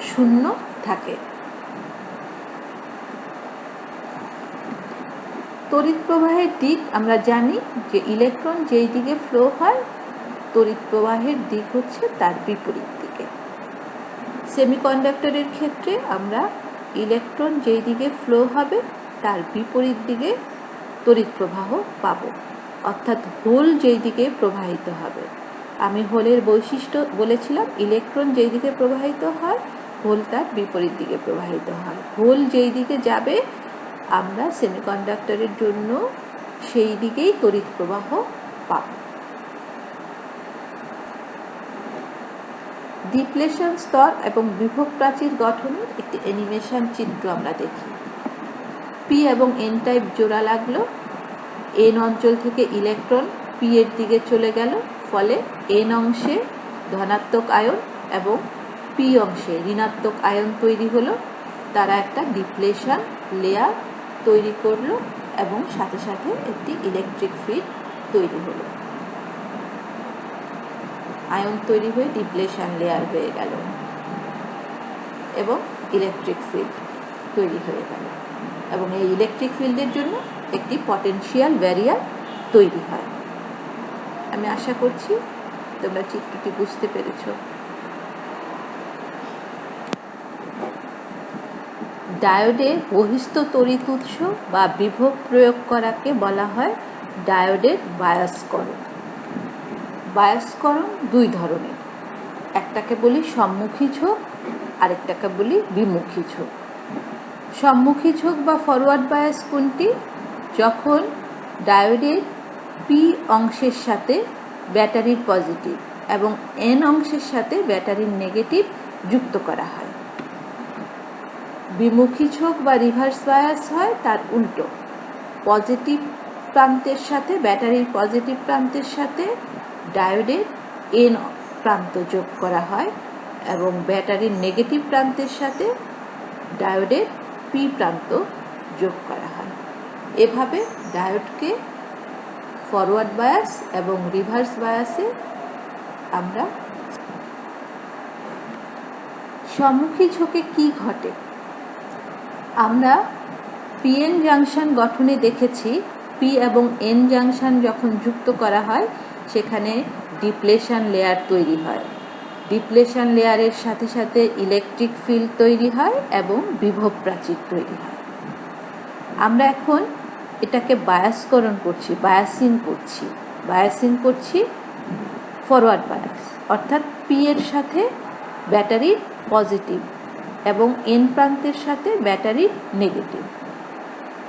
শূন্য থাকে। তড়িৎ প্রবাহের দিক আমরা জানি যে ইলেকট্রন যেই দিকে ফ্লো হয় তড়িৎ প্রবাহের দিক হচ্ছে তার বিপরীত দিকে। সেমিকন্ডাক্টরের ক্ষেত্রে আমরা ইলেকট্রন যেই দিকে ফ্লো হবে তার বিপরীত দিকে তড়িৎ প্রবাহ পাবো, অর্থাৎ হোল যেই দিকে প্রবাহিত হবে। আমি হোলের বৈশিষ্ট্য বলেছিলাম, ইলেকট্রন যেই দিকে প্রবাহিত হয় হোল তার বিপরীত দিকে প্রবাহিত হয়। হোল যেই দিকে যাবে আমরা সেমিকন্ডাক্টরের জন্য সেই দিকেই তড়িৎ প্রবাহ পাব। ডিপ্লেশন স্তর এবং বিভব প্রাচীর গঠনের একটি অ্যানিমেশন চিত্র আমরা দেখি। পি এবং এন টাইপ জোড়া লাগলো, এন অঞ্চল থেকে ইলেকট্রন পি এর দিকে চলে গেল, ফলে এন অংশে ধনাত্মক আয়ন এবং পি অংশে ঋণাত্মক আয়ন তৈরি হলো। তারা একটা ডিপ্লেশন লেয়ার তৈরি করলো এবং সাথে সাথে একটি ইলেকট্রিক ফিল্ড তৈরি হলো। আয়ন তৈরি হয়ে ডিপ্লেশন লেয়ার হয়ে গেল এবং ইলেকট্রিক ফিল্ড তৈরি হয়ে গেল। এবং এই ইলেকট্রিক ফিল্ডের জন্য একটি পটেনশিয়াল ব্যারিয়ার তৈরি হয়। আমি আশা করছি তোমরা চিত্রটি বুঝতে পেরেছ। ডায়োডে বহিস্থ তড়িৎ উৎস বা বিভব প্রয়োগ করাকে বলা হয় ডায়োডের বায়াসকরণ। বায়াসকরণ দুই ধরনের, একটাকে বলি সম্মুখী ঝোঁক, আরেকটাকে বলি বিমুখী ঝোঁক। সম্মুখী ঝোঁক বা ফরওয়ার্ড বায়াস কোনটি? যখন ডায়োডের পি অংশের সাথে ব্যাটারির পজিটিভ এবং এন অংশের সাথে ব্যাটারির নেগেটিভ যুক্ত করা হয়। বিমুখী ঝোঁক বা রিভার্স বায়াস হয় তার উল্টো, পজিটিভ প্রান্তের সাথে ব্যাটারির পজিটিভ প্রান্তের সাথে ডায়োডের এন প্রান্ত যোগ করা হয় এবং ব্যাটারির নেগেটিভ প্রান্তের সাথে ডায়োডের পি প্রান্ত যোগ করা হয়। এভাবে ডায়োডকে ফরওয়ার্ড বায়াস এবং রিভার্স বায়াসে আমরা। সম্মুখী ঝোঁকে কি ঘটে? আমরা পিএন জাংশন গঠনে দেখেছি, পি এবং এন জাংশন যখন যুক্ত করা হয় সেখানে ডিপ্লেশন লেয়ার তৈরি হয়। ডিপ্লেশন লেয়ারের সাথে সাথে ইলেকট্রিক ফিল্ড তৈরি হয় এবং বিভব প্রাচীর তৈরি হয়। আমরা এখন এটাকে বায়াসকরণ করছি, বায়াসিং করছি ফরওয়ার্ড বায়াস, অর্থাৎ পি এর সাথে ব্যাটারির পজিটিভ এবং এন প্রান্তের সাথে ব্যাটারির নেগেটিভ।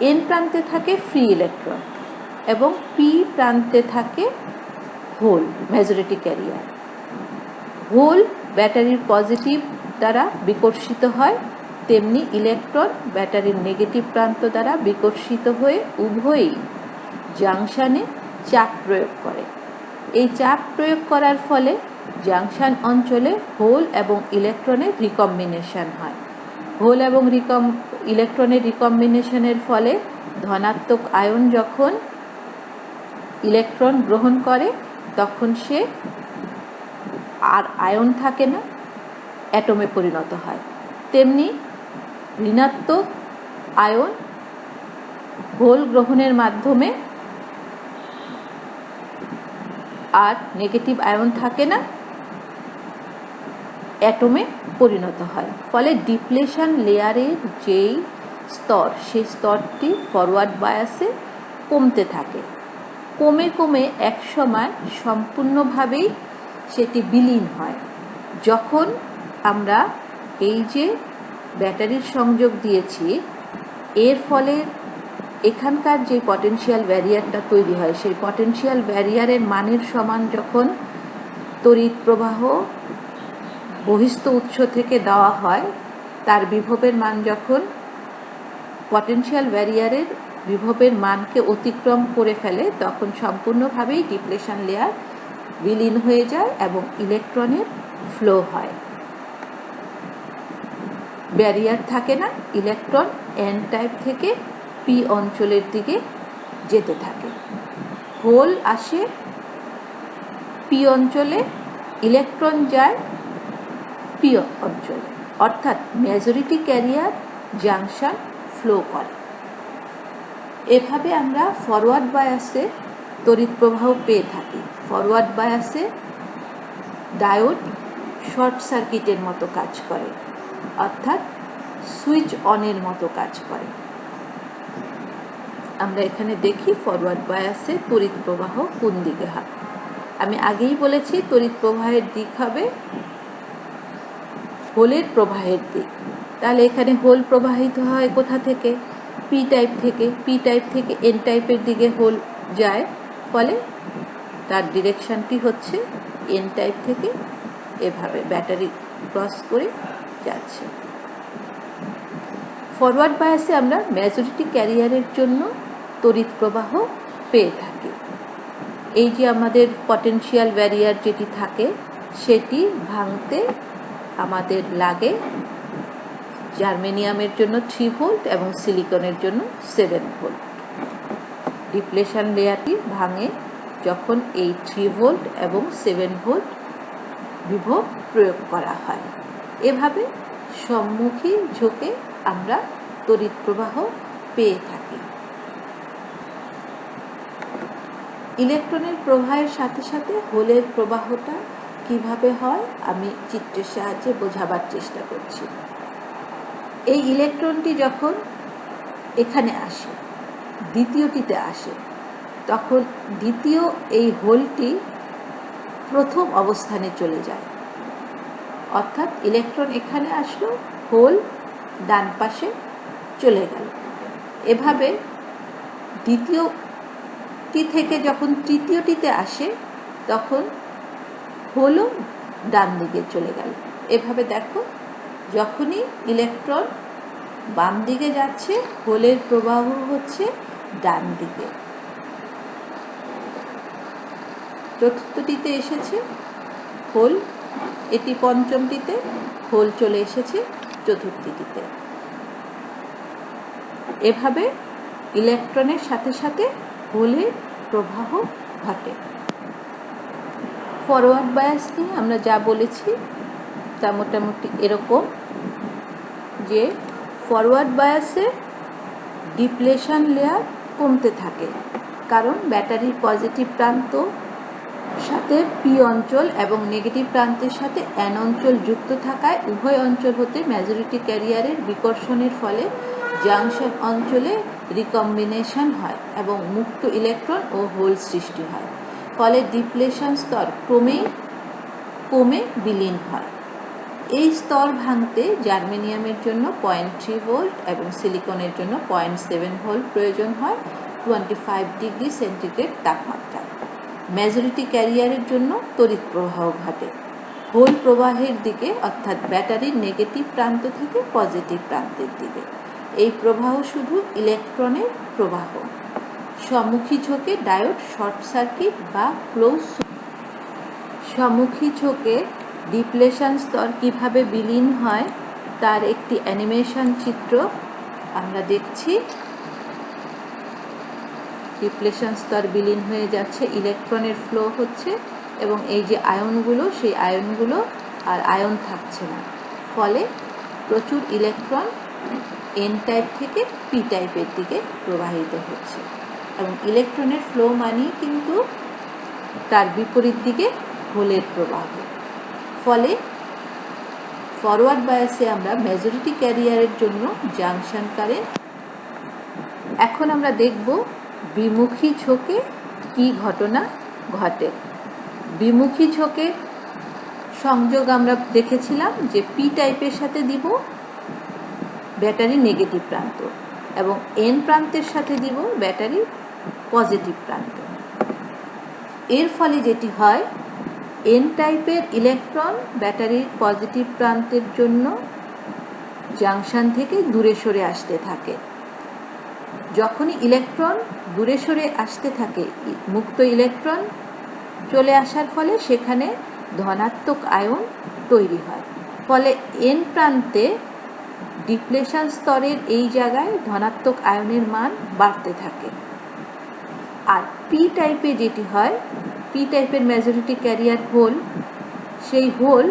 এন প্রান্তে থাকে ফ্রি ইলেকট্রন এবং পি প্রান্তে থাকে হোল, মেজরিটি ক্যারিয়ার। হোল ব্যাটারির পজিটিভ দ্বারা বিকর্ষিত হয়, তেমনি ইলেকট্রন ব্যাটারির নেগেটিভ প্রান্ত দ্বারা বিকর্ষিত হয়ে উভয়ই জাংশনে চাপ প্রয়োগ করে। এই চাপ প্রয়োগ করার ফলে জাংশন অঞ্চলে হোল এবং ইলেকট্রনের রিকম্বিনেশন হয়। হোল এবং ইলেকট্রনের রিকম্বিনেশনের ফলে ধনাত্মক আয়ন যখন ইলেকট্রন গ্রহণ করে তখন সে আর আয়ন থাকে না, অ্যাটমে পরিণত হয়। তেমনি ঋণাত্মক আয়ন হোল গ্রহণের মাধ্যমে আর নেগেটিভ আয়ন থাকে না, অ্যাটমে পরিণত হয়। ফলে ডিপ্লেশন লেয়ারের যেই স্তর, সেই স্তরটি ফরওয়ার্ড বায়াসে কমতে থাকে। কমে কমে একসময় সম্পূর্ণভাবেই সেটি বিলীন হয়। যখন আমরা এই যে ব্যাটারির সংযোগ দিয়েছি, এর ফলে এখানকার যে পটেনশিয়াল ব্যারিয়ারটা তৈরি হয়, সেই পটেনশিয়াল ব্যারিয়ারের মানের সমান যখন তড়িৎ প্রবাহ বহিস্থ উৎস থেকে দেওয়া হয়, তার বিভবের মান যখন পটেনশিয়াল ব্যারিয়ারের বিভবের মানকে অতিক্রম করে ফেলে, তখন সম্পূর্ণভাবেই ডিপ্লেশন লেয়ার বিলীন হয়ে যায় এবং ইলেকট্রনের ফ্লো হয়। ব্যারিয়ার থাকে না, ইলেকট্রন এন টাইপ থেকে পি অঞ্চলের দিকে যেতে থাকে। হোল আসে পি অঞ্চলে, ইলেকট্রন যায় পি অঞ্চলে, অর্থাৎ মেজরিটি ক্যারিয়ার জাংশন ফ্লো করে। এভাবে আমরা ফরওয়ার্ড বায়াসে তড়িৎ প্রবাহ পেয়ে থাকি। ফরওয়ার্ড বায়াসে ডায়োড শর্ট সার্কিটের মতো কাজ করে, অর্থাৎ সুইচ অনের মতো কাজ করে। আমরা এখানে দেখি ফরওয়ার্ড বায়াসে তড়িৎ প্রবাহ কোন দিকে হয়। আমি আগেই বলেছি তড়িৎ প্রবাহের দিক হবে হোলের প্রবাহের দিক। তাহলে এখানে হোল প্রবাহিত হয় কোথা থেকে? পি টাইপ থেকে। পি টাইপ থেকে এন টাইপের দিকে হোল যায়, ফলে তার ডিরেকশনটি হচ্ছে এন টাইপ থেকে এভাবে ব্যাটারি ক্রস করে যাচ্ছে। ফরওয়ার্ড বায়াসে আমরা মেজরিটি ক্যারিয়ারের জন্য তড়িৎ প্রবাহ পেয়ে থাকি। এই যে আমাদের পটেনশিয়াল ব্যারিয়ার যেটি থাকে, সেটি ভাঙতে আমাদের লাগে জার্মেনিয়ামের জন্য 3 ভোল্ট এবং সিলিকনের জন্য 7 ভোল্ট। ডিপ্লেশন লেয়ারটি ভাঙে যখন এই 3 ভোল্ট এবং 7 ভোল্ট বিভব প্রয়োগ করা হয়। এভাবে সম্মুখী ঝোঁকে আমরা তড়িৎ প্রবাহ পেয়ে থাকি। ইলেকট্রনের প্রবাহের সাথে সাথে হোলের প্রবাহটা কিভাবে হয় আমি চিত্রের সাহায্যে বোঝাবার চেষ্টা করছি। এই ইলেকট্রনটি যখন এখানে আসে, দ্বিতীয়টিতে আসে, তখন দ্বিতীয় এই হোলটি প্রথম অবস্থানে চলে যায়। অর্থাৎ ইলেকট্রন এখানে আসলো, হোল ডান পাশে চলে গেল। এভাবে দ্বিতীয়টি থেকে যখন তৃতীয়টিতে আসে তখন হোলও ডান দিকে চলে গেল। এভাবে দেখো, যখনই ইলেকট্রন বাম দিকে যাচ্ছে হোলের প্রবাহ হচ্ছে ডান দিকে। চতুর্থটিতে এসেছে হোল, এটি পঞ্চমটিতে, হোল চলে এসেছে চতুর্থটিতে। এভাবে ইলেকট্রনের সাথে সাথে হোলের প্রবাহ ঘটে। ফরওয়ার্ড বায়াস নিয়ে আমরা যা বলেছি তা মোটামুটি এরকম যে ফরওয়ার্ড বায়াসে ডিপ্লেশন লেয়ার কমতে থাকে, কারণ ব্যাটারির পজিটিভ প্রান্ত সাথে পি অঞ্চল এবং নেগেটিভ প্রান্তের সাথে এন অঞ্চল যুক্ত থাকায় উভয় অঞ্চল হতে মেজরিটি ক্যারিয়ারের বিকর্ষণের ফলে জাংশন অঞ্চলে রিকম্বিনেশন হয় এবং মুক্ত ইলেকট্রন ও হোল সৃষ্টি হয়। ফলে ডিপ্লেশন স্তর ক্রমেই কমে বিলীন হয়। এই স্তর ভাঙতে জার্মেনিয়ামের জন্য 0.3 ভোল্ট এবং সিলিকনের জন্য 0.7 ভোল্ট প্রয়োজন হয় 25 ডিগ্রি সেন্টিগ্রেড তাপমাত্রায়। মেজরিটি ক্যারিয়ারের জন্য তড়িৎ প্রবাহ ঘটে হোল প্রবাহের দিকে, অর্থাৎ ব্যাটারির নেগেটিভ প্রান্ত থেকে পজিটিভ প্রান্তের দিকে। এই প্রবাহ শুধু ইলেকট্রনের প্রবাহ। সম্মুখী ঝোঁকে ডায়োড শর্ট সার্কিট বা ক্লোজ। সম্মুখী ঝোঁকে ডিপ্লেশন স্তর কিভাবে বিলীন হয় তার একটি অ্যানিমেশন চিত্র আমরা দেখছি। ডিপ্লেশন স্তর বিলীন হয়ে যাচ্ছে, ইলেকট্রনের ফ্লো হচ্ছে এবং এই যে আয়নগুলো, সেই আয়নগুলো আর আয়ন থাকছে না। ফলে প্রচুর ইলেকট্রন এন টাইপ থেকে পি টাইপের দিকে প্রবাহিত হচ্ছে এবং ইলেকট্রনের ফ্লো মানেই কিন্তু তার বিপরীত দিকে হোলের প্রবাহ। ফলে ফরওয়ার্ড বায়াসে আমরা মেজরিটি ক্যারিয়ারের জন্য জাংশন কারেন্ট। এখন আমরা দেখব বিমুখী ঝোঁকে কি ঘটনা ঘটে। বিমুখী ঝোঁকে সংযোগ আমরা দেখেছিলাম যে পি টাইপের সাথে দিব ব্যাটারি নেগেটিভ প্রান্ত এবং এন প্রান্তের সাথে দিব ব্যাটারি পজিটিভ প্রান্ত। এর ফলে যেটি হয়, এন টাইপের ইলেকট্রন ব্যাটারির পজিটিভ প্রান্তের জন্য জাংশন থেকে দূরে সরে আসতে থাকে। যখনই ইলেকট্রন দূরে সরে আসতে থাকে, মুক্ত ইলেকট্রন চলে আসার ফলে সেখানে ধনাত্মক আয়ন তৈরি হয়। ফলে এন প্রান্তে ডিপ্লেশন স্তরের এই জায়গায় ধনাত্মক আয়নের মান বাড়তে থাকে। আর পি টাইপে যেটি হয়, পি টাইপের মেজরিটি ক্যারিয়ার হোল, সেই হোল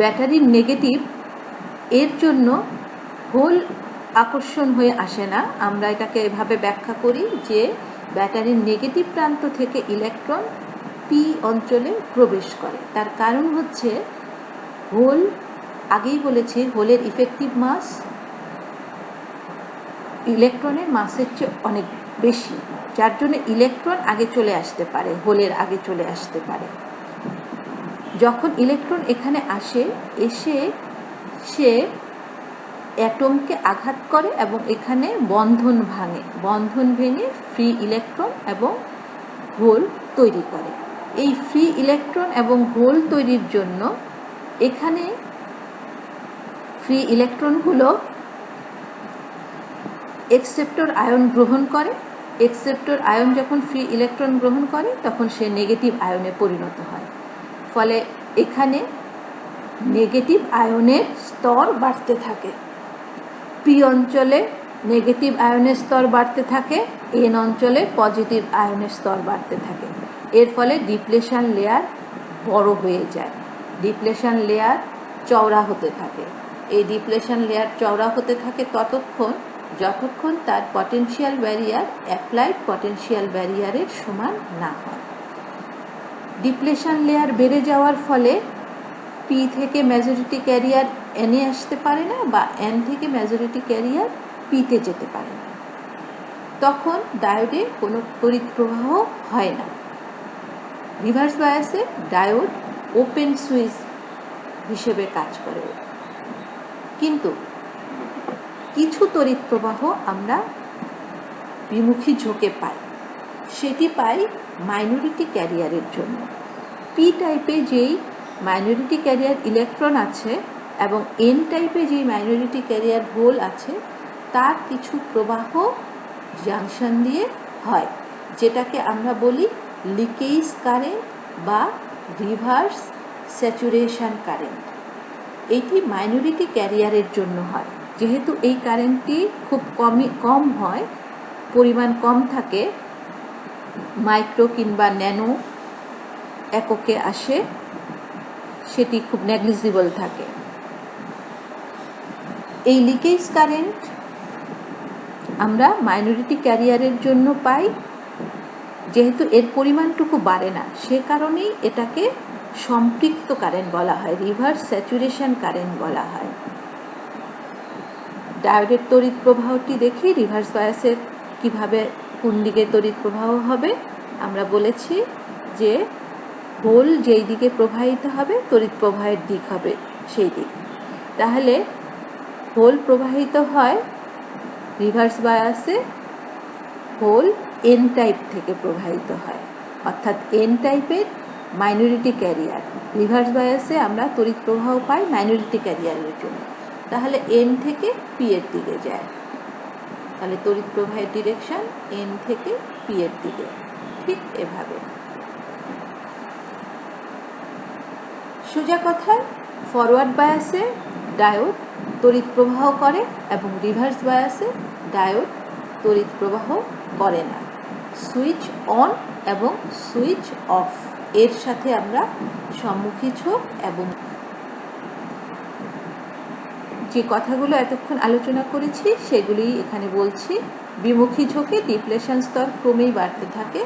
ব্যাটারির নেগেটিভ, এর জন্য হোল আকর্ষণ হয়ে আসে না। আমরা এটাকে এভাবে ব্যাখ্যা করি যে ব্যাটারির নেগেটিভ প্রান্ত থেকে ইলেকট্রন পি অঞ্চলে প্রবেশ করে। তার কারণ হচ্ছে হোল, আগেই বলেছি, হোলের ইফেক্টিভ মাস ইলেকট্রনের মাসের চেয়ে অনেক বেশি, যার জন্য ইলেকট্রন আগে চলে আসতে পারে, হোলের আগে চলে আসতে পারে। যখন ইলেকট্রন এখানে আসে, এসে সে অ্যাটমকে আঘাত করে এবং এখানে বন্ধন ভাঙে, বন্ধন ভেঙে ফ্রি ইলেকট্রন এবং হোল তৈরি করে। এই ফ্রি ইলেকট্রন এবং হোল তৈরির জন্য এখানে ফ্রি ইলেকট্রনগুলো এক্সেপ্টর আয়ন গ্রহণ করে। এক্সেপ্টর আয়ন যখন ফ্রি ইলেকট্রন গ্রহণ করে তখন সে নেগেটিভ আয়নে পরিণত হয়। ফলে এখানে নেগেটিভ আয়নের স্তর বাড়তে থাকে। পি অঞ্চলে নেগেটিভ আয়নের স্তর বাড়তে থাকে, এন অঞ্চলে পজিটিভ আয়নের স্তর বাড়তে থাকে। এর ফলে ডিপ্লেশন লেয়ার বড় হয়ে যায়, ডিপ্লেশন লেয়ার চওড়া হতে থাকে। এই ডিপ্লেশন লেয়ার চওড়া হতে থাকে ততক্ষণ যতক্ষণ তার পটেনশিয়াল ব্যারিয়ার অ্যাপ্লাইড পটেনশিয়াল ব্যারিয়ারের সমান না হয়। ডিপ্লেশন লেয়ার বেড়ে যাওয়ার ফলে পি থেকে মেজরিটি ক্যারিয়ার এনে আসতে পারে না বা এন থেকে মেজরিটি ক্যারিয়ার পিতে যেতে পারে না। তখন ডায়োডে কোনো তড়িৎ প্রবাহ হয় না। রিভার্স বায়াসে ডায়োড ওপেন সুইচ হিসেবে কাজ করে। কিন্তু কিছু তড়িৎ প্রবাহ আমরা বিমুখী ঝোঁকে পাই, সেটি পাই মাইনরিটি ক্যারিয়ারের জন্য। পি টাইপে যেই মাইনরিটি ক্যারিয়ার ইলেকট্রন আছে এবং এন টাইপে যেই মাইনরিটি ক্যারিয়ার হোল আছে, তার কিছু প্রবাহ জাংশন দিয়ে হয়, যেটাকে আমরা বলি লিকেজ কারেন্ট বা রিভার্স স্যাচুরেশন কারেন্ট। এটি মাইনরিটি ক্যারিয়ারের জন্য হয়। যেহেতু এই কারেন্টটি খুব কম হয়, পরিমাণ কম থাকে, মাইক্রো কিংবা ন্যানো এককে আসে, সেটি খুব নেগলিজিবল থাকে। এই লিকেজ কারেন্ট আমরা মাইনরিটি ক্যারিয়ারের জন্য পাই। যেহেতু এর পরিমাণটুকু বাড়ে না, সে কারণেই এটাকে সম্পৃক্ত কারেন্ট বলা হয়, রিভার্স স্যাচুরেশন কারেন্ট বলা হয়। ডায়োডের তড়িৎ প্রবাহটি দেখি রিভার্স বায়াসের কিভাবে কোন দিকে তড়িৎ প্রবাহ হবে। আমরা বলেছি যে হোল যেই দিকে প্রবাহিত হবে তড়িৎ প্রবাহের দিক হবে সেই দিক। তাহলে হোল প্রবাহিত হয় রিভার্স বায়াসে, হোল এন টাইপ থেকে প্রবাহিত হয়, অর্থাৎ এন টাইপের মাইনরিটি ক্যারিয়ার। রিভার্স বায়াসে আমরা তড়িৎ প্রবাহ পাই মাইনরিটি ক্যারিয়ারের জন্য। তাহলে এন থেকে পি এর দিকে যায়। তাহলে তড়িৎ প্রবাহের ডিরেকশন এন থেকে পি এর দিকে, ঠিক এভাবে। সোজা কথায় ফরওয়ার্ড বায়াসে ডায়োড তড়িৎ প্রবাহ করে এবং রিভার্স বায়াসে ডায়োড তড়িৎ প্রবাহ করে না। সুইচ অন এবং সুইচ অফ এর সাথে আমরা সম্মুখী ঝোঁক এবং যে কথাগুলো এতক্ষণ আলোচনা করেছি সেগুলি এখানে বলছি। বিমুখী ঝোঁকে ডিপ্লেশন স্তর ক্রমেই বাড়তে থাকে,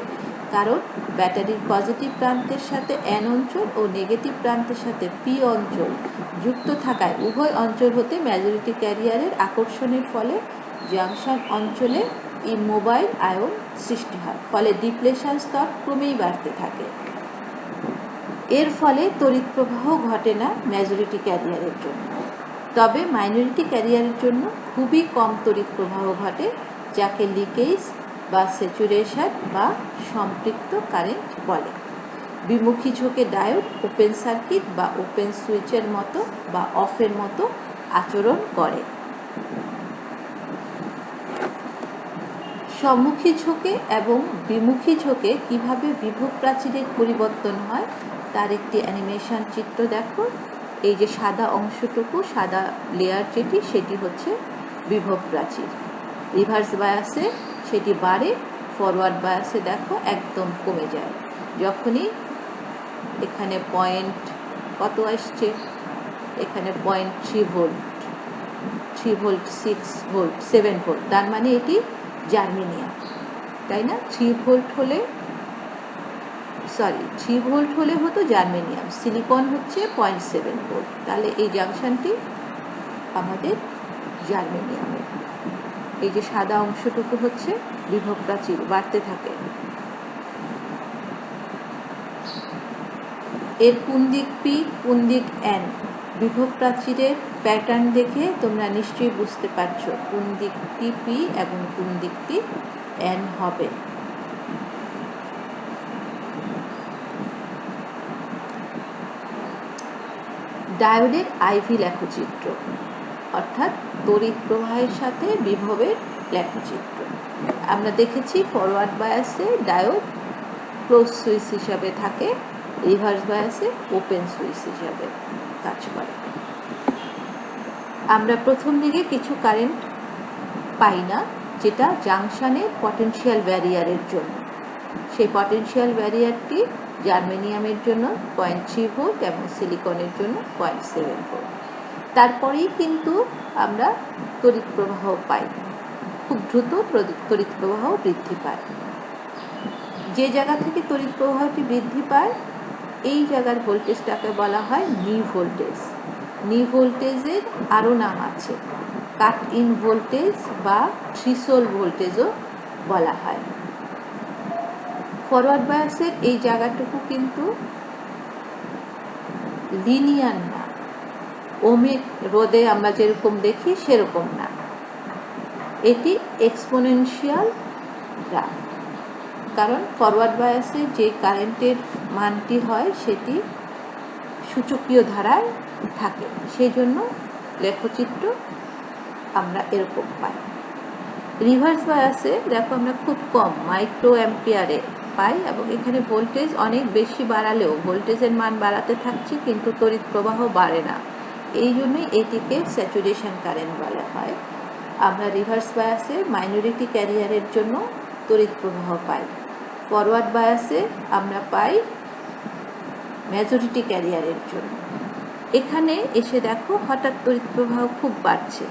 কারণ ব্যাটারির পজিটিভ প্রান্তের সাথে এন অঞ্চল ও নেগেটিভ প্রান্তের সাথে পি অঞ্চল যুক্ত থাকায় উভয় অঞ্চল হতে মেজরিটি ক্যারিয়ারের আকর্ষণের ফলে জাংশন অঞ্চলে ইমোবাইল আয়ন সৃষ্টি হয়। ফলে ডিপ্লেশন স্তর ক্রমেই বাড়তে থাকে। এর ফলে তড়িৎ প্রবাহ ঘটে না মেজরিটি ক্যারিয়ারের জন্য, তবে মাইনরিটি ক্যারিয়ারের জন্য খুবই কম তড়িৎ প্রবাহ ঘটে, যাকে লিকেজ বা স্যাচুরেশন বা সম্পৃক্ত কারেন্ট বলে। বিমুখী ঝোঁকে ডায়োড ওপেন সার্কিট বা ওপেন সুইচের মতো বা অফের মতো আচরণ করে। সম্মুখী ঝোঁকে এবং বিমুখী ঝোঁকে কিভাবে বিভব প্রাচীরের পরিবর্তন হয় তার একটি অ্যানিমেশন চিত্র দেখো। এই যে সাদা অংশটুকু, সাদা লেয়ার যেটি, সেটি হচ্ছে বিভব প্রাচীর। রিভার্স বায়াসে সেটি বাড়ে, ফরওয়ার্ড বায়াসে দেখো একদম কমে যায়। যখনই এখানে পয়েন্ট কত আসছে, এখানে 0.3 ভোল্ট, 3 ভোল্ট, 6 ভোল্ট, 7 ভোল্ট, তার মানে এটি জার্মেনিয়াম, তাই না? 3 ভোল্ট হলে হতো জার্মেনিয়াম, সিলিকন হচ্ছে 0.7 ভোল্ট। তাহলে এই জাংশনটি আমাদের জার্মেনিয়ামের। এই যে সাদা অংশটুকু হচ্ছে বিভব প্রাচীর, বাড়তে থাকে। এর কোন দিক পি, কোন দিক এন, বিভব প্রাচীরের প্যাটার্ন দেখে তোমরা নিশ্চয়ই বুঝতে পারছো কোন দিকটি পি এবং কোন দিকটি এন হবে। ডায়োডের আইভি লেখচিত্র, অর্থাৎ তড়িৎ প্রবাহের সাথে বিভবের লেখচিত্র। আমরা দেখেছি ফরওয়ার্ড বায়াসে ডায়োড ক্লোজ সুইচ হিসাবে থাকে, রিভার্স বায়াসে ওপেন সুইচ হিসাবে কাজ করে। আমরা প্রথম দিকে কিছু কারেন্ট পাই না, যেটা জাংশনের পটেনশিয়াল ব্যারিয়ারের জন্য। সেই পটেনশিয়াল ব্যারিয়ারটি জার্মেনিয়ামের জন্য 0.3 ভোল্ট এবং সিলিকনের জন্য 0.7 ভোল্ট। তারপরেই কিন্তু আমরা তড়িৎ প্রবাহ পাই। দ্রুত তড়িৎ প্রবাহ বৃদ্ধি পায়। যে জায়গা থেকে তড়িৎ প্রবাহটি বৃদ্ধি পায় এই জায়গার ভোল্টেজটাকে বলা হয় নি ভোল্টেজ। নি ভোল্টেজের আরও নাম আছে, কাট ইন ভোল্টেজ বা থ্রিশোল্ড ভোল্টেজও বলা হয়। ফরওয়ার্ড বায়াসের এই জায়গাটুকু কিন্তু লিনিয়ার না, ওহমিক রোধে আমরা যেরকম দেখি সেরকম না, এটি এক্সপোনেনশিয়াল গ্রাফ। কারণ ফরওয়ার্ড বায়াসে যে কারেন্টের মানটি হয় সেটি সূচকীয় ধারায় থাকে, সেই জন্য লেখচিত্র আমরা এরকম পাই। রিভার্স বায়াসে দেখো আমরা খুব কম মাইক্রো অ্যাম্পিয়ারে পাই এবং এখানে ভোল্টেজ অনেক বেশি বাড়ালেও ভোল্টেজের মান বাড়াতে থাকছি কিন্তু তড়িৎ প্রবাহ বাড়ে না, এই জন্যই এটিকে স্যাচুরেশন কারেন্ট বলা হয়। আমরা রিভার্স বায়াসে মাইনরিটি ক্যারিয়ারের জন্য তড়িৎ প্রবাহ পাই, ফরওয়ার্ড বায়াসে আমরা পাই মেজরিটি ক্যারিয়ারের জন্য। এখানে এসে দেখো হঠাৎ তড়িৎ প্রবাহ খুব বাড়ছে।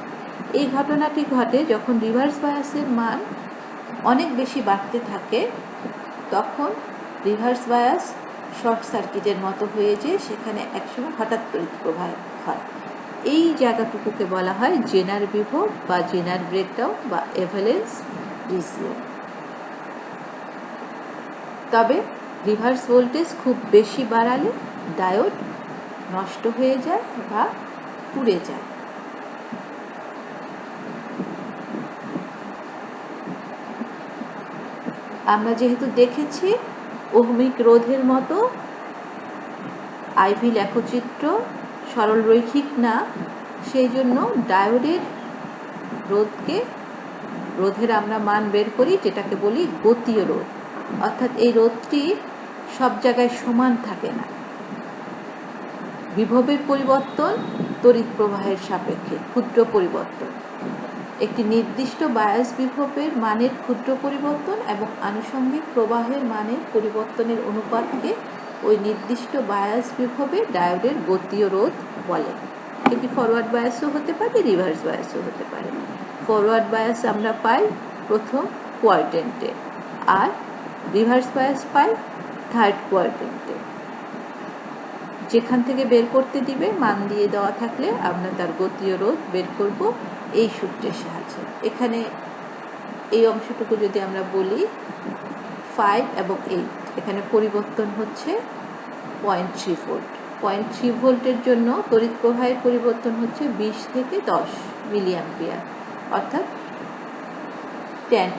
এই ঘটনাটি ঘটে যখন রিভার্স বায়াসের মান অনেক বেশি বাড়তে থাকে, তখন রিভার্স বায়াস শর্ট সার্কিটের মতো হয়ে যায়, সেখানে একসময় হঠাৎ তড়িৎ প্রবাহ হয়। এই জায়গাটুকুকে বলা হয় জেনার বিভব বা জেনার ব্রেকডাউন বা এভালেন্স রিজিয়ন। তবে রিভার্স ভোল্টেজ খুব বেশি বাড়ালে ডায়োড নষ্ট হয়ে যায় বা পুড়ে যায়। আমরা যেহেতু দেখেছি ওহমিক রোধের মতো আইভি লেখচিত্র সরল রৈখিক না, সেই জন্য ডায়োডের রোধের আমরা মান বের করি যেটাকে বলি গতীয় রোধ, অর্থাৎ এই রোধটি সব জায়গায় সমান থাকে না, বিভবের পরিবর্তন তড়িৎ প্রবাহের সাপেক্ষে ক্ষুদ্র পরিবর্তন, একটি নির্দিষ্ট বায়াস বিভবের মানের ক্ষুদ্র পরিবর্তন এবং আনুষঙ্গিক প্রবাহের মানের পরিবর্তনের অনুপাতকে ওই নির্দিষ্ট বায়াস বিভবে ডায়োডের গতীয় রোধ বলে। এটি ফরওয়ার্ড বায়াসও হতে পারে, রিভার্স বায়াসও হতে পারে। ফরওয়ার্ড বায়াস আমরা পাই প্রথম কোয়াড্রেন্টে আর রিভার্স বায়াস পাই থার্ড কোয়াড্রেন্টে। যেখান থেকে বের করতে দিবে মান দিয়ে দেওয়া থাকলে আমরা তার গতীয় রোধ বের করব এই সূত্রের সাহায্যে। এখানে এই অংশটুকু যদি আমরা বলি 5 এবং 8, এখানে পরিবর্তন হচ্ছে 0.3 ভোল্ট। 0.3 ভোল্টের জন্য তড়িৎ প্রবাহের পরিবর্তন হচ্ছে 20 থেকে 10 মিলি অ্যাম্পিয়ার, অর্থাৎ 10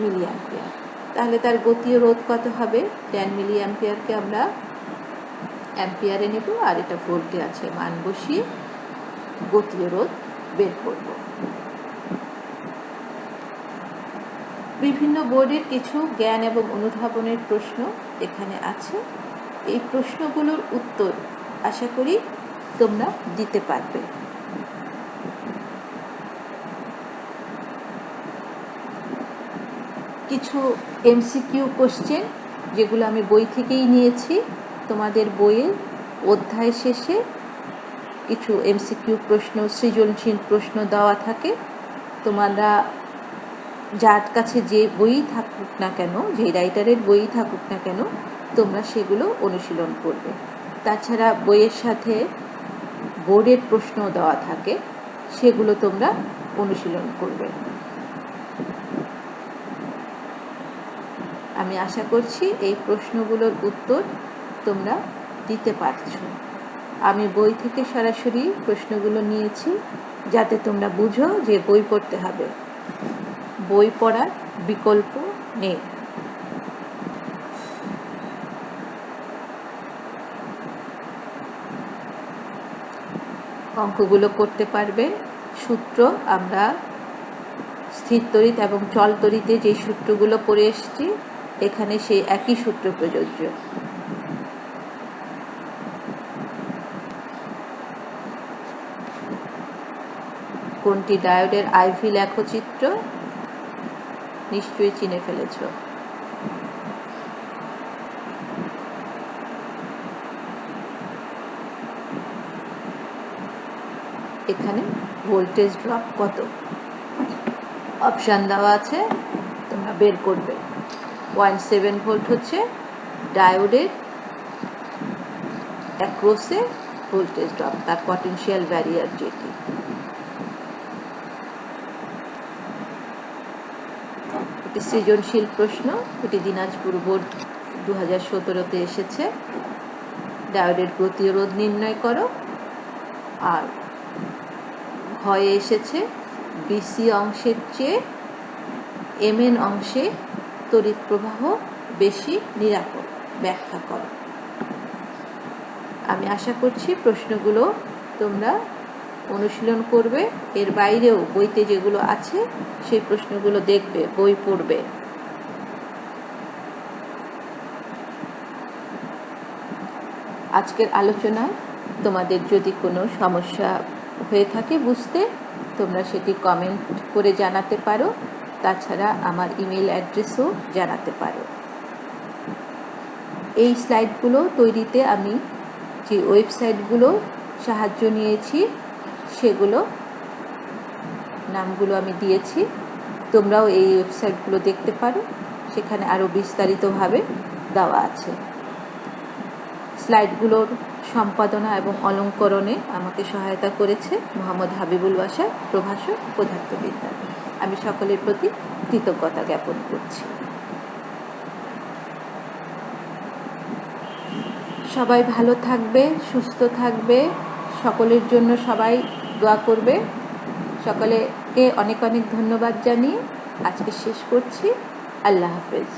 মিলি অ্যাম্পিয়ার। তাহলে তার গতীয় রোধ কত হবে? 10 মিলি অ্যাম্পিয়ারকে আমরা অ্যাম্পিয়ারে নেব আর এটা ভোল্টে আছে, মান বসিয়ে গতীয় রোধ বের করব। বিভিন্ন বোর্ডের কিছু জ্ঞান এবং অনুধাবনের প্রশ্ন এখানে আছে। এই প্রশ্নগুলোর উত্তর আশা করি তোমরা দিতে পারবে। কিছু এমসিকিউ কোশ্চেন যেগুলো আমি বই থেকেই নিয়েছি, তোমাদের বইয়ের অধ্যায় শেষে কিছু এমসিকিউ প্রশ্ন, সৃজনশীল প্রশ্ন দেওয়া থাকে। তোমরা যার কাছে যে বই থাকুক না কেন, যে রাইটারের বই থাকুক না কেন, তোমরা সেগুলো অনুশীলন করবে। তাছাড়া বইয়ের সাথে বোর্ডের প্রশ্ন দেওয়া থাকে, সেগুলো তোমরা অনুশীলন করবে। আমি আশা করছি এই প্রশ্নগুলোর উত্তর তোমরা দিতে পারছো। আমি বই থেকে সরাসরি প্রশ্নগুলো নিয়েছি যাতে তোমরা বুঝো যে বই পড়তে হবে, বই পড়ার বিকল্প নেই। অঙ্কগুলো করতে পারবে। সূত্র আমরা স্থির তড়িৎ এবং চল তড়িতে যে সূত্রগুলো পড়ে এসেছি, এখানে সেই একই সূত্র প্রযোজ্য। কোনটি ডায়োডের আইভি লেখচিত্র নিশ্চয়ই চিনে ফেলেছ। এখানে ভোল্টেজ ড্রপ কত? অপশান দেওয়া আছে, তোমরা বের করবে। 0.7 ভোল্ট হচ্ছে ডায়োডের অ্যাক্রসে ভোল্টেজ ড্রপ, তার পটেনশিয়াল ব্যারিয়ার যেটি। এটি সৃজনশীল প্রশ্ন, এটি দিনাজপুর বোর্ড 2017-তে এসেছে। ডায়োডের প্রতিরোধ নির্ণয় করো। আর ঘয়ে এসেছে বিসি অংশের চেয়ে এমএন অংশে তড়িৎ প্রবাহ বেশি নিরাপদ, ব্যাখ্যা করো। আমি আশা করছি প্রশ্নগুলো তোমরা অনুশীলন করবে। এর বাইরেও বইতে যেগুলো আছে সেই প্রশ্নগুলো দেখবে, বই পড়বে। আজকের আলোচনায় তোমাদের যদি কোনো সমস্যা হয়ে থাকে বুঝতে, তোমরা সেটি কমেন্ট করে জানাতে পারো। তাছাড়া আমার ইমেল অ্যাড্রেসও জানাতে পারো। এই স্লাইডগুলো তৈরিতে আমি যে ওয়েবসাইটগুলো সাহায্য নিয়েছি সেগুলো নামগুলো আমি দিয়েছি, তোমরাও এই ওয়েবসাইটগুলো দেখতে পারো, সেখানে আরও বিস্তারিতভাবে দেওয়া আছে। স্লাইডগুলোর সম্পাদনা এবং অলঙ্করণে আমাকে সহায়তা করেছে মোহাম্মদ হাবিবুল বাশার, প্রভাষক, পদার্থবিদ্যা। আমি সকলের প্রতি কৃতজ্ঞতা জ্ঞাপন করছি। সবাই ভালো থাকবে, সুস্থ থাকবে, সকলের জন্য সবাই দোয়া করবে। সকলকে অনেক অনেক ধন্যবাদ জানিয়ে আজকে শেষ করছি। আল্লাহ হাফেজ।